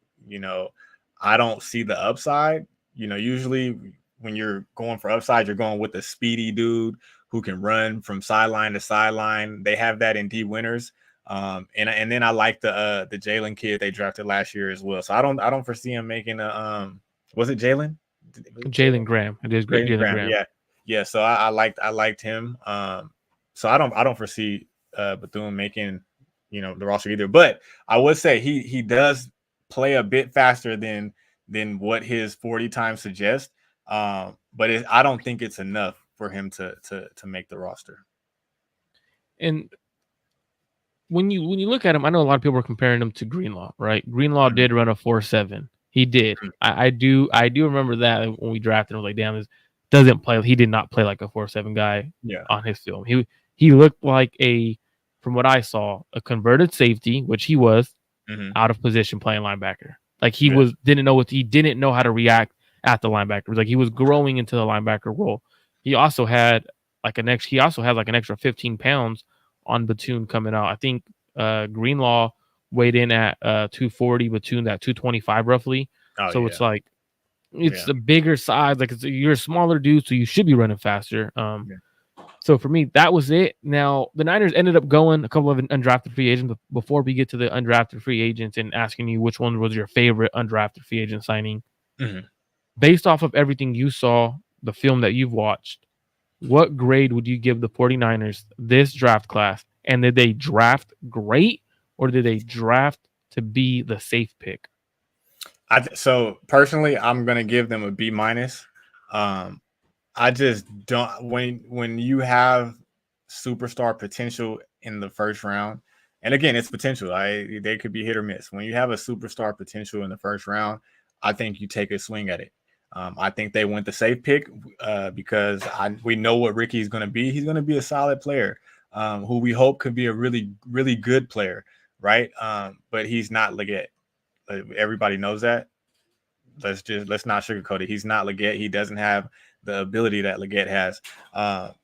I don't see the upside. Usually when you're going for upside, you're going with a speedy dude who can run from sideline to sideline. They have that in D Winners. And then I like the Jalen kid they drafted last year as well. So I don't foresee him making a was it Jalen? Jalen Graham. It is great. Jalen Jalen Graham, Graham. yeah. Yeah. So I liked him. So I don't foresee Bethune making the roster either. But I would say he does play a bit faster than what his 40 times suggest. But I don't think it's enough for him to make the roster. And when you look at him, I know a lot of people are comparing him to Greenlaw, right? Greenlaw Mhm. did run a 4.7. He did. I do remember that when we drafted him. I was like, damn, this doesn't play. He did not play like a 4-7 guy Yeah. on his film. He looked like from what I saw, a converted safety, which he was, Hmm. out of position playing linebacker. Like Yeah. he didn't know how to react at the linebacker. It was like he was growing into the linebacker role. He also had he also had like an extra 15 pounds on Batoon coming out. I think Greenlaw weighed in at 240, Batoon at 225 roughly. Oh So yeah. it's like it's Yeah. a bigger size. Like you're a smaller dude, so you should be running faster. Yeah. So for me, that was it. Now the Niners ended up going a couple of undrafted free agents. Before we get to the undrafted free agents and asking you which one was your favorite undrafted free agent signing, Hmm. based off of everything you saw, the film that you've watched, what grade would you give the 49ers this draft class? And did they draft great or did they draft to be the safe pick? So personally, I'm gonna give them a B minus. Um, I just don't when you have superstar potential in the first round, and again, it's potential. They could be hit or miss. When you have a superstar potential in the first round, I think you take a swing at it. I think they went the safe pick because we know what Ricky's going to be. He's going to be a solid player who we hope could be a really, really good player, right? But he's not Leggett. Everybody knows that. Let's not sugarcoat it. He's not Leggett. He doesn't have the ability that Leggett has.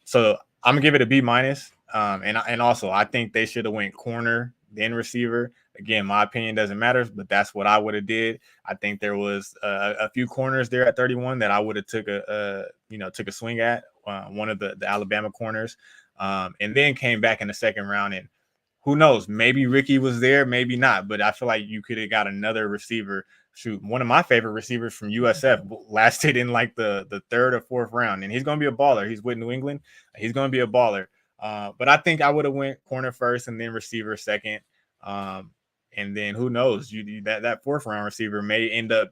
So I'm gonna give it a B minus. And also I think they should have went corner then receiver. Again, my opinion doesn't matter, but that's what I would have did. I think there was a few corners there at 31 that I would have took a swing at one of the Alabama corners, and then came back in the second round. And who knows? Maybe Ricky was there, maybe not. But I feel like you could have got another receiver. Shoot, one of my favorite receivers from USF lasted in like the third or fourth round, and he's going to be a baller. He's with New England. He's going to be a baller. But I think I would have went corner first and then receiver second. And then who knows? That fourth round receiver may end up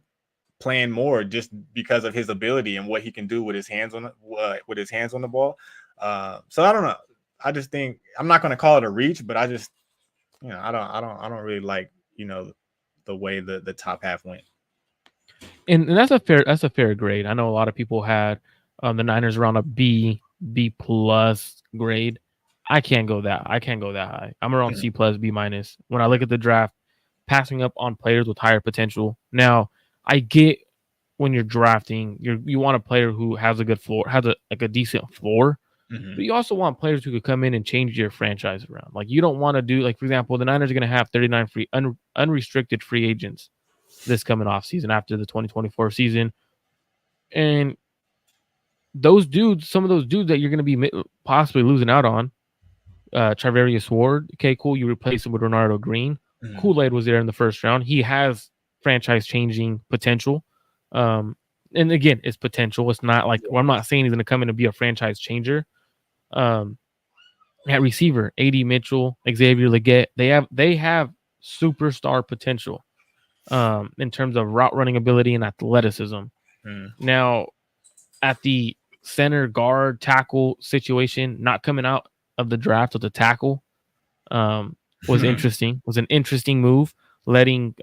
playing more just because of his ability and what he can do with his hands on the ball. So I don't know. I just think I'm not going to call it a reach, but I just I don't really like the way the top half went. And that's a fair grade. I know a lot of people had the Niners around a B plus grade. I can't go that high. I'm around Mhm. C plus B minus. When I look at the draft, passing up on players with higher potential. Now, I get when you're drafting, you want a player who has a good floor, has a decent floor, but Mhm. you also want players who could come in and change your franchise around. Like you don't want to do like for example, the Niners are going to have 39 unrestricted free agents this coming off season after the 2024 season, and some of those dudes that you're going to be possibly losing out on, Charvarius Ward. Okay, cool. You replace him with Renardo Green. Mhm. Kool-Aid was there in the first round. He has franchise-changing potential. And again, it's potential. It's not like I'm not saying he's going to come in and be a franchise changer. Um, at receiver, A.D. Mitchell, Xavier Leggett, they have superstar potential in terms of route running ability and athleticism. Mhm. Now, at the center guard tackle situation, not coming out of the draft with a tackle was interesting. Was an interesting move. Letting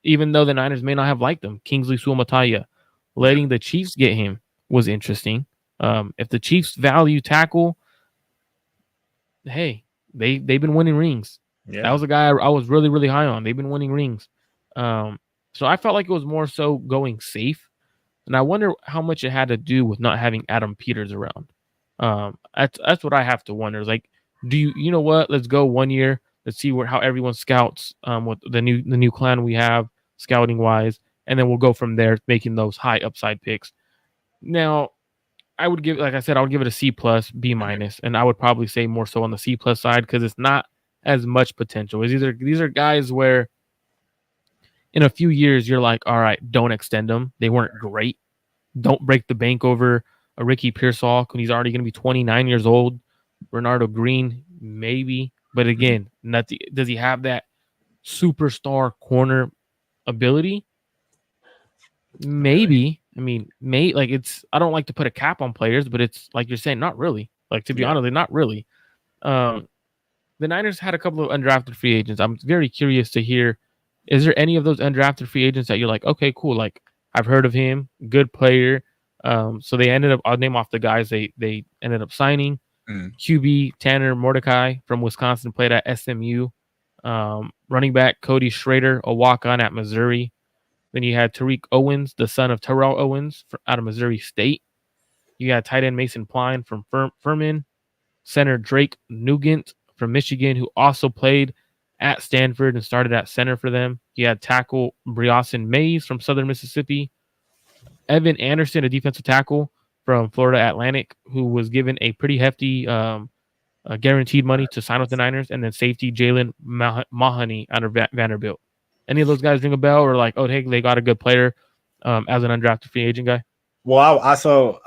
even though the Niners may not have liked him, Kingsley Suamataya, Yeah. letting the Chiefs get him was interesting. If the Chiefs value tackle, hey, they've been winning rings. That Yeah. was a guy I was really really high on. They've been winning rings. So I felt like it was more so going safe, and I wonder how much it had to do with not having Adam Peters around. That's what I have to wonder. Is like, you know what? Let's go 1 year. Let's see how everyone scouts. With the new clan we have scouting wise, and then we'll go from there, making those high upside picks. Now, I would give, like I said, I would give it a C plus, B Mhm. minus, and I would probably say more so on the C plus side because it's not as much potential. These are guys where in a few years you're like, all right, don't extend them. They weren't great. Don't break the bank over a Ricky Pearsall when he's already going to be 29 years old. Bernardo Green, maybe. But Mhm. again, does he have that superstar corner ability? Not really. Maybe. I mean, like I don't like to put a cap on players, but it's like you're saying, not really. Like to be Yeah. honest, not really. Um, the Niners had a couple of undrafted free agents. I'm very curious to hear Is there any of those undrafted free agents that you're like, okay, cool, like I've heard of him, good player. So they ended up. I'll name off the guys they ended up signing. Mm. QB Tanner Mordecai from Wisconsin played at SMU. Running back Cody Schrader, a walk-on at Missouri. Then you had Tariq Owens, the son of Terrell Owens, out of Missouri State. You got tight end Mason Pline from Furman. Center Drake Nugent from Michigan, who also played at Stanford and started at center for them. You had tackle Briasen Mays from Southern Mississippi. Evan Anderson, a defensive tackle from Florida Atlantic, who was given a pretty hefty guaranteed money to sign with the Niners. And then safety Jalen Mahoney out of Vanderbilt. Any of those guys ring a bell, or like, oh, hey, they got a good player as an undrafted free agent guy? Well, I saw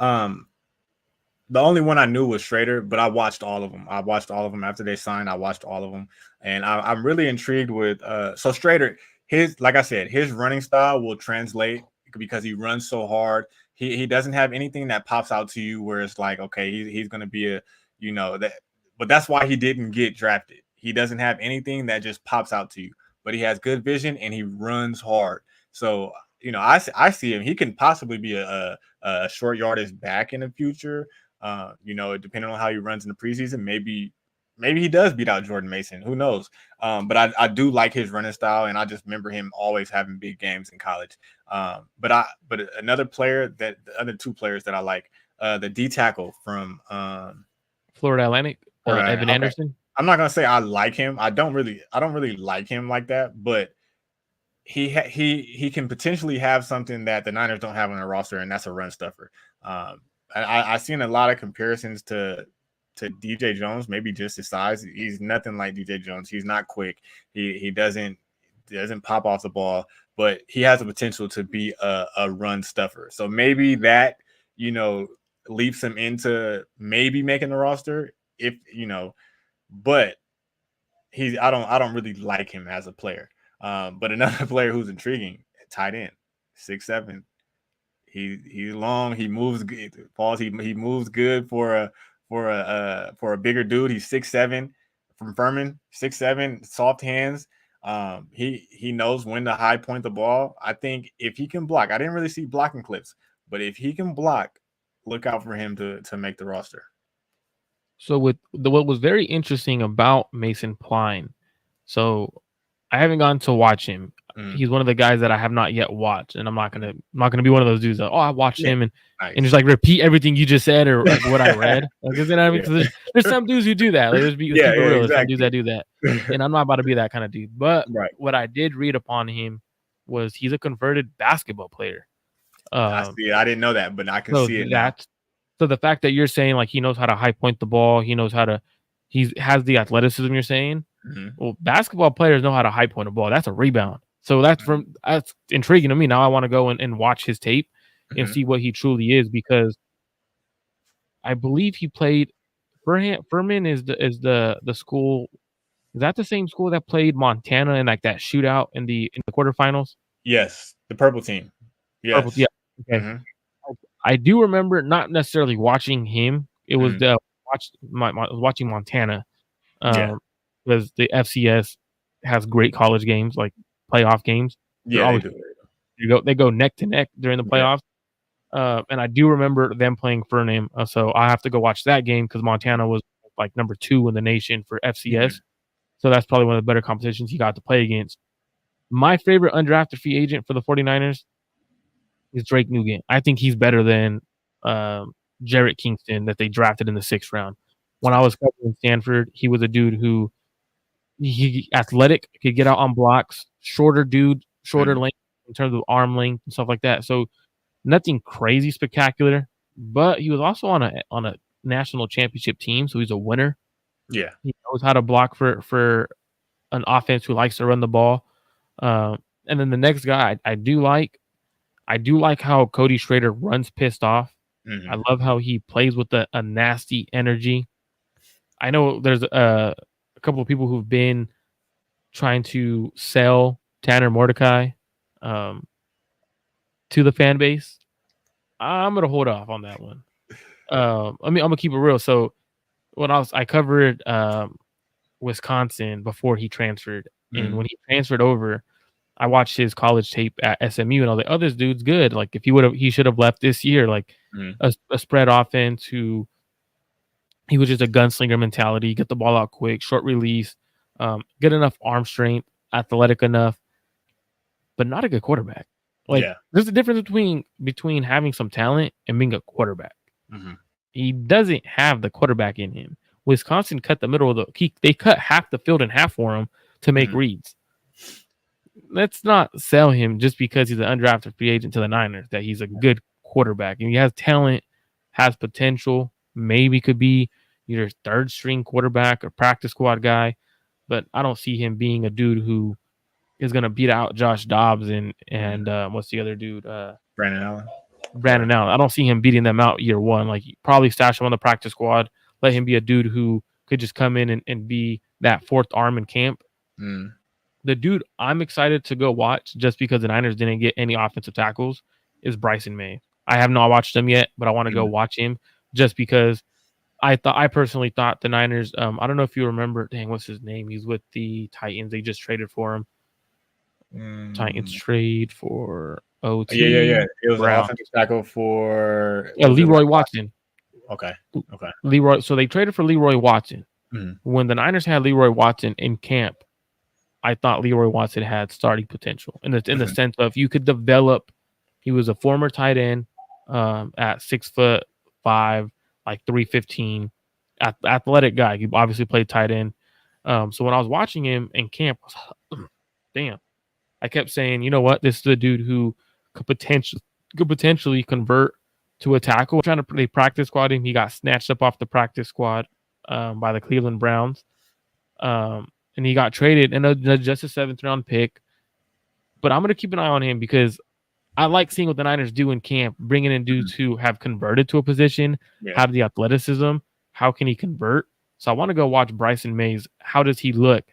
the only one I knew was Schrader, but I watched all of them. I watched all of them after they signed. I watched all of them, and I'm really intrigued with. So Schrader, like I said, his running style will translate because he runs so hard. He doesn't have anything that pops out to you where it's like, okay, he's going to be that. But that's why he didn't get drafted. He doesn't have anything that just pops out to you, but he has good vision and he runs hard. So I see him. He can possibly be a short yardage back in the future. Depending on how he runs in the preseason, maybe he does beat out Jordan Mason. Who knows? But I do like his running style, and I just remember him always having big games in college. But another player the other two players that I like, the D tackle from Florida Atlantic, Evan okay. Anderson. I'm not gonna say I like him. I don't really like him like that, but he can potentially have something that the Niners don't have on their roster, and that's a run stuffer. I've seen a lot of comparisons to DJ Jones, maybe just his size. He's nothing like DJ Jones. He's not quick. He doesn't pop off the ball, but he has the potential to be a run stuffer. So maybe that leaps him into maybe making the roster if but I don't really like him as a player. But another player who's intriguing, tight end, 6'7". He's long. He moves good. He moves good for a bigger dude. He's 6'7" from Furman, 6'7", soft hands. He knows when to high point the ball. I think if he can block, I didn't really see blocking clips, but if he can block, look out for him to make the roster. So what was very interesting about Mason Pline, so I haven't gotten to watch him. He's one of the guys that I have not yet watched, and I'm not gonna be one of those dudes that I watched him and just like repeat everything you just said or like what I read. Like, there's some dudes who do that. Like, let's keep it real. Exactly. There's some dudes that do that, and I'm not about to be that kind of dude. But what I did read upon him was he's a converted basketball player. I see it. I didn't know that, but I can see it now. So the fact that you're saying like he knows how to high point the ball, he has the athleticism. You're saying, well, basketball players know how to high point a ball. That's a rebound. So that's intriguing to me. Now I want to go and watch his tape and see what he truly is, because I believe he played Furman is the school. Is that the same school that played Montana in like that shootout in the quarterfinals? Yes, the purple team. Yes. Purple, yeah. Okay. I do remember not necessarily watching him. It was I was watching Montana because the FCS has great college games, like playoff games. Yeah, they go neck to neck during the playoffs. And I do remember them playing Furman. So I have to go watch that game because Montana was like number 2 in the nation for FCS. So that's probably one of the better competitions he got to play against. My favorite undrafted free agent for the 49ers is Drake Nugent. I think he's better than Jarrett Kingston that they drafted in the 6th round. When I was covering Stanford, he was a dude who he athletic, could get out on blocks, shorter length in terms of arm length and stuff like that. So nothing crazy spectacular, but he was also on a national championship team, so he's a winner. Yeah, he knows how to block for an offense who likes to run the ball. And then the next guy I do like how Cody Schrader runs pissed off. I love how he plays with a nasty energy. I know there's a couple of people who've been trying to sell Tanner Mordecai to the fan base. I'm gonna hold off on that one. I'm gonna keep it real. So when I covered Wisconsin before he transferred, and when he transferred over, I watched his college tape at SMU, and I was like, oh, this dude's good. Like if he should have left this year. Like a spread offense who he was just a gunslinger mentality, get the ball out quick, short release, good enough arm strength, athletic enough, but not a good quarterback. Like there's a difference between having some talent and being a quarterback. He doesn't have the quarterback in him. Wisconsin cut the middle of they cut half the field in half for him to make reads. Let's not sell him just because he's an undrafted free agent to the Niners that he's a good quarterback. And he has talent, has potential, maybe could be either third string quarterback or practice squad guy. But I don't see him being a dude who is going to beat out Josh Dobbs and what's the other dude? Brandon Allen. I don't see him beating them out year one. Like probably stash him on the practice squad. Let him be a dude who could just come in and be that fourth arm in camp. The dude I'm excited to go watch just because the Niners didn't get any offensive tackles is Bryson May. I have not watched him yet, but I want to go watch him just because I personally thought the Niners. I don't know if you remember. Dang, what's his name? He's with the Titans. They just traded for him. Titans trade for OT. Yeah. It was an offensive tackle for Leroy Watson. Okay. Leroy. So they traded for Leroy Watson. When the Niners had Leroy Watson in camp, I thought Leroy Watson had starting potential in the sense of you could develop. He was a former tight end at 6'5", like 315, athletic guy. He obviously played tight end. So when I was watching him in camp, I was like, damn. I kept saying, you know what? This is a dude who could potentially convert to a tackle. They practice squad him. He got snatched up off the practice squad by the Cleveland Browns. And he got traded and just a 7th round pick. But I'm going to keep an eye on him because I like seeing what the Niners do in camp, bringing in dudes who have converted to a position, have the athleticism. How can he convert? So I want to go watch Bryson Mays. How does he look?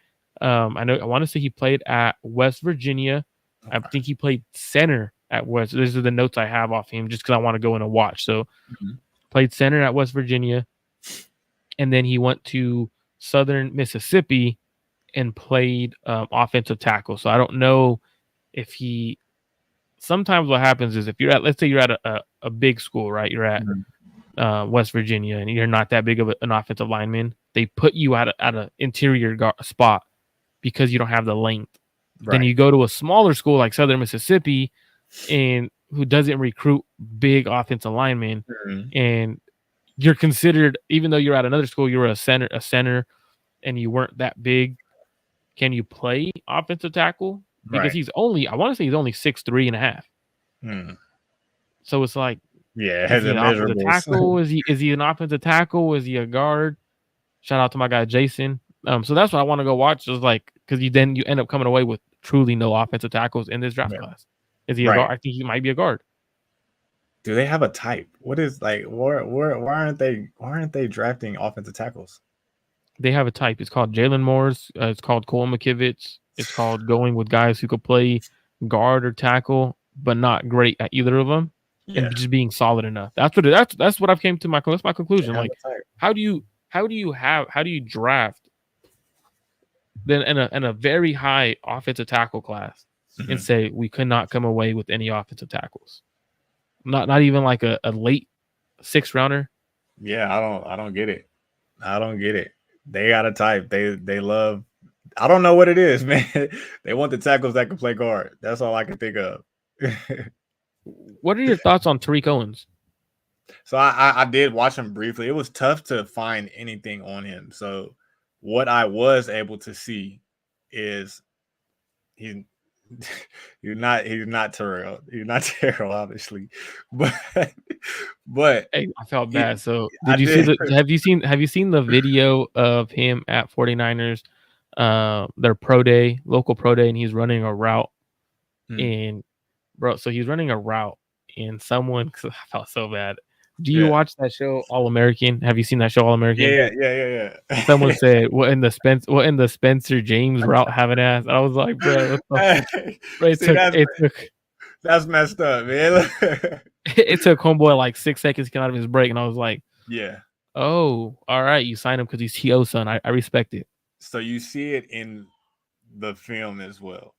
I want to say he played at West Virginia. I think he played center at West. These are the notes I have off him just because I want to go in and watch. So played center at West Virginia. And then he went to Southern Mississippi and played offensive tackle. So I don't know if he. Sometimes what happens is if you're at, let's say you're at a big school, right? You're at West Virginia, and you're not that big of an offensive lineman. They put you at an interior spot because you don't have the length. Right. Then you go to a smaller school like Southern Mississippi, and who doesn't recruit big offensive linemen, and you're considered, even though you're at another school, you're a center, and you weren't that big. Can you play offensive tackle? Because he's only, I want to say he's only 6'3.5". So it's like, is he an offensive tackle? Is he an offensive tackle? Is he a guard? Shout out to my guy Jason. So that's what I want to go watch. Is like because you end up coming away with truly no offensive tackles in this draft class. Is he a guard? I think he might be a guard. Do they have a type? What is like? Why aren't they drafting offensive tackles? They have a type. It's called Jalen Moore's. It's called Cole McKivitz. It's called going with guys who could play guard or tackle, but not great at either of them, and just being solid enough. That's what I've came to my conclusion. Like, how do you draft then in a very high offensive tackle class and say we could not come away with any offensive tackles? Not even like a late 6th rounder. Yeah, I don't get it. I don't get it. They got a type. They love. I don't know what it is, man. They want the tackles that can play guard. That's all I can think of. What are your thoughts on Tariq Owens? So I did watch him briefly. It was tough to find anything on him. So what I was able to see is he's not Terrell. He's not Terrell, obviously. But hey, I felt bad. So have you seen the video of him at 49ers? Their local pro day, and he's running a route. And bro, so he's running a route, and someone, I felt so bad. Do you watch that show All American? Have you seen that show All American? Yeah. Someone said, "What in the Spencer James route have an ass?" I was like, bro, that's messed up, man. It took homeboy like 6 seconds to get out of his break, and I was like, yeah. Oh, all right, you signed him because he's T.O. son. I respect it. So you see it in the film as well.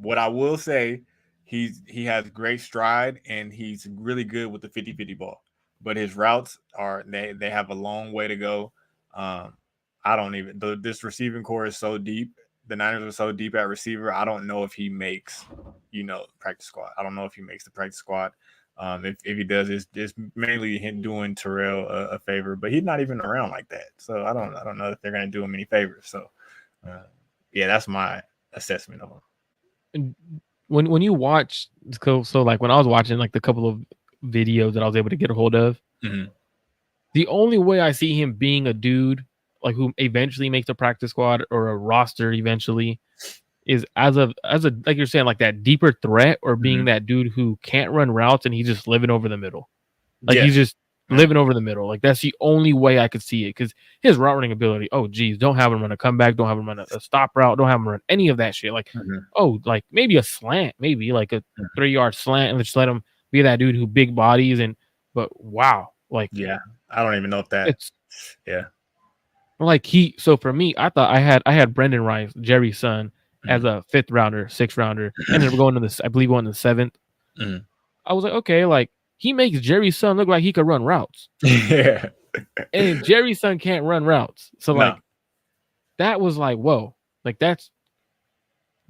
What I will say, he has great stride and he's really good with the 50-50 ball. But his routes are they have a long way to go. Um, I don't even this receiving core is so deep. The Niners are so deep at receiver. I don't know if he makes, practice squad. I don't know if he makes the practice squad. If he does, it's mainly him doing Terrell a favor, but he's not even around like that. So I don't know if they're gonna do him any favors. So uh, yeah, that's my assessment of him. And when you watch, so like when I was watching like the couple of videos that I was able to get a hold of, Mm-hmm. the only way I see him being a dude like who eventually makes a practice squad or a roster eventually is as a like you're saying, like that deeper threat, or being Mm-hmm. that dude who can't run routes and he's just living over the middle. Like Yeah. he's just living over the middle. Like that's the only way I could see it, because his route running ability. Oh geez, don't have him run a comeback. Don't have him run a stop route. Don't have him run any of that shit. Like Mm-hmm. like maybe a slant, maybe like a 3-yard slant, and just let him be that dude who big bodies and. But wow, like Yeah. I don't even know if that. it's Yeah. like so for me, I thought I had Brendan Rice, Jerry's son, as Mm-hmm. a 5th rounder, 6th rounder. Ended up going to this, I believe, going to the 7th. Mm-hmm. I was like, okay, like he makes Jerry's son look like he could run routes, Yeah. and Jerry's son can't run routes. So No. like that was like, whoa, like that's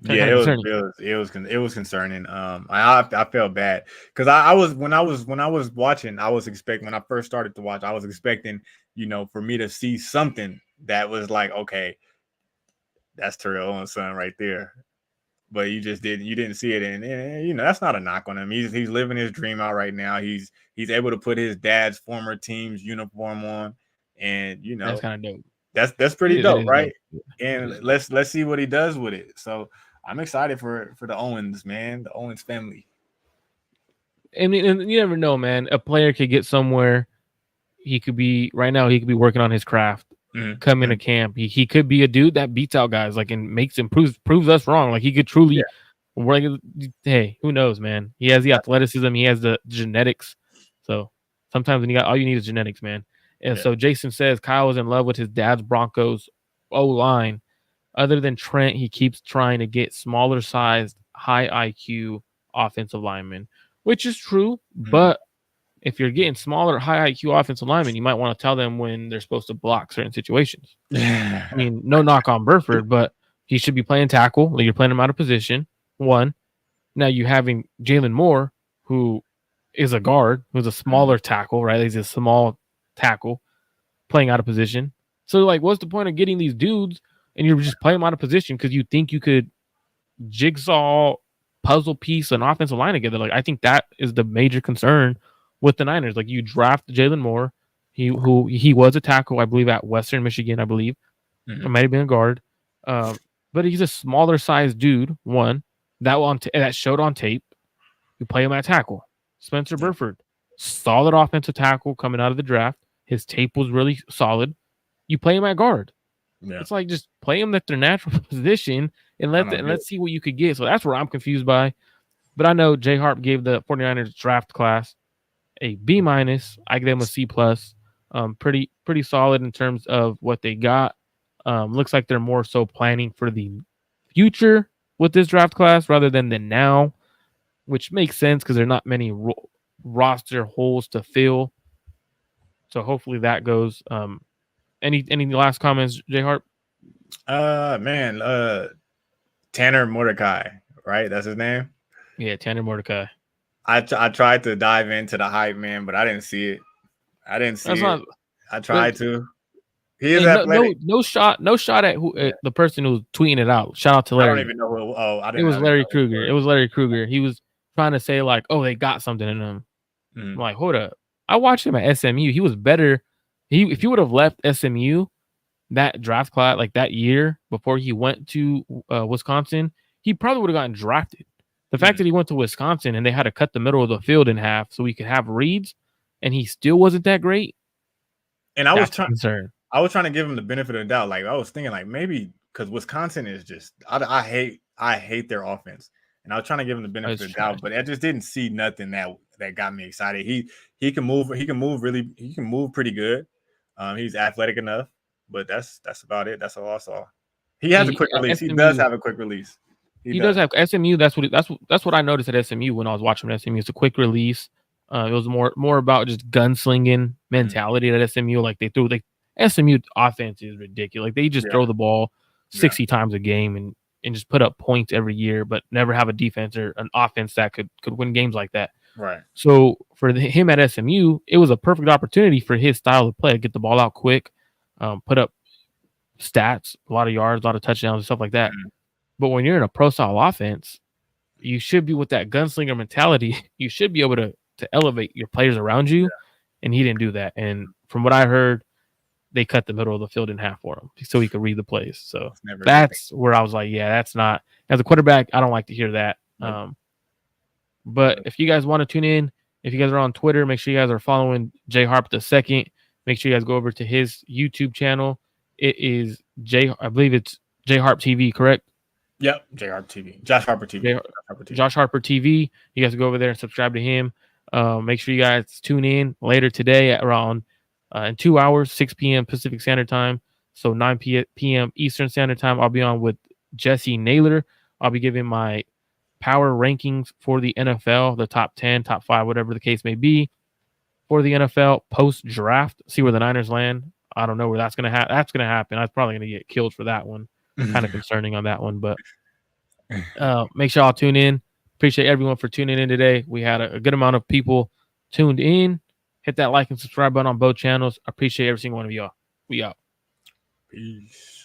kind Yeah, of concerning. it was concerning. I felt bad because I was when I was watching, I was expecting when I first started to watch, I was expecting, for me to see something that was like, okay, that's Terrell Owens' son right there. But you didn't see it, and that's not a knock on him. He's living his dream out right now. He's able to put his dad's former team's uniform on, and That's kind of dope. that's pretty That dope, is right? dope. It And is dope. let's see what he does with it. So I'm excited for the Owens, man, the Owens family. And you never know, man. A player could get somewhere. He could be right now. He could be working on his craft. Come into Mm-hmm. camp. He could be a dude that beats out guys, like, and proves us wrong. Like he could Yeah, truly. Hey, who knows, man? He has the athleticism. He has the genetics. So sometimes when you got all you need is genetics, man. And yeah. so Jason says Kyle is in love with his dad's Broncos O line. Other than Trent, he keeps trying to get smaller sized, high IQ offensive linemen, which is true. Mm-hmm. But if you're getting smaller, high IQ offensive linemen, you might want to tell them when they're supposed to block certain situations. I mean, no knock on Burford, but he should be playing tackle. Like you're playing him out of position. One. Now you having Jalen Moore, who is a guard, who's a smaller tackle, right? He's a small tackle playing out of position. So, like, what's the point of getting these dudes and you're just playing them out of position because you think you could jigsaw puzzle piece an offensive line together? Like, I think that is the major concern with the Niners. Like, you draft Jalen Moore, he was a tackle, I believe, at Western Michigan, I believe. Mm-hmm. It might have been a guard. But he's a smaller sized dude, one, that showed on tape. You play him at tackle. Spencer Burford, solid offensive tackle coming out of the draft. His tape was really solid. You play him at guard. Yeah. It's like just play him at their natural position and let's see what you could get. So that's where I'm confused by. But I know JHarp gave the 49ers draft class a B-. I give them a C+. Pretty solid in terms of what they got. Looks like they're more so planning for the future with this draft class rather than the now, which makes sense because there are not many roster holes to fill. So hopefully that goes. Any last comments, JHarp? Man, Tanner Mordecai, right? That's his name. Yeah, Tanner Mordecai. I tried to dive into the hype, man, but I didn't see it. That's it. not. I tried to. He is Hey, athletic. no shot at who the person who was tweeting it out. Shout out to I Larry. don't even know who. Oh, I It didn't. was I didn't Larry know who Kruger. It was Larry Kruger. He was trying to say like, oh, they got something in him. I'm like, hold up. I watched him at SMU. He was better. If he would have left SMU that draft class, like that year before he went to Wisconsin, he probably would have gotten drafted. The fact that he went to Wisconsin and they had to cut the middle of the field in half so he could have reads, and he still wasn't that great. And I was trying to give him the benefit of the doubt. Like I was thinking, like maybe because Wisconsin is just I hate their offense, and I was trying to give him the benefit of the doubt, but I just didn't see nothing that got me excited. He can move. He can move pretty good. He's athletic enough, but that's about it. That's all I saw. He has a quick release. He does have a quick release. He does have SMU. That's what I noticed at SMU when I was watching SMU. It's a quick release. It was more about just gunslinging mentality at SMU. Like SMU offense is ridiculous. Like they just throw the ball 60 times a game and just put up points every year, but never have a defense or an offense that could win games like that. Right. So for him at SMU, it was a perfect opportunity for his style of play. Get the ball out quick, put up stats, a lot of yards, a lot of touchdowns and stuff like that. But when you're in a pro style offense, you should be with that gunslinger mentality. You should be able to elevate your players around you. And he didn't do that. And from what I heard, they cut the middle of the field in half for him so he could read the plays. So that's where I was like, yeah, that's not, as a quarterback, I don't like to hear that. But if you guys want to tune in, if you guys are on Twitter, make sure you guys are following JHarp the second. Make sure you guys go over to his YouTube channel. It is I believe it's JHarp TV, correct? Yep, JHarp TV. Josh Harper TV. Josh Harper TV. You guys go over there and subscribe to him. Make sure you guys tune in later today at around in 2 hours, 6 p.m. Pacific Standard Time. So 9 p.m. Eastern Standard Time. I'll be on with Jesse Naylor. I'll be giving my power rankings for the NFL, the top 10, top 5, whatever the case may be for the NFL post-draft. See where the Niners land. I don't know where that's going to happen. That's going to happen. I'm probably going to get killed for that one. Kind of concerning on that one, but make sure y'all tune in. Appreciate everyone for tuning in today. We had a good amount of people tuned in. Hit that like and subscribe button on both channels. I appreciate every single one of y'all. We out. Peace.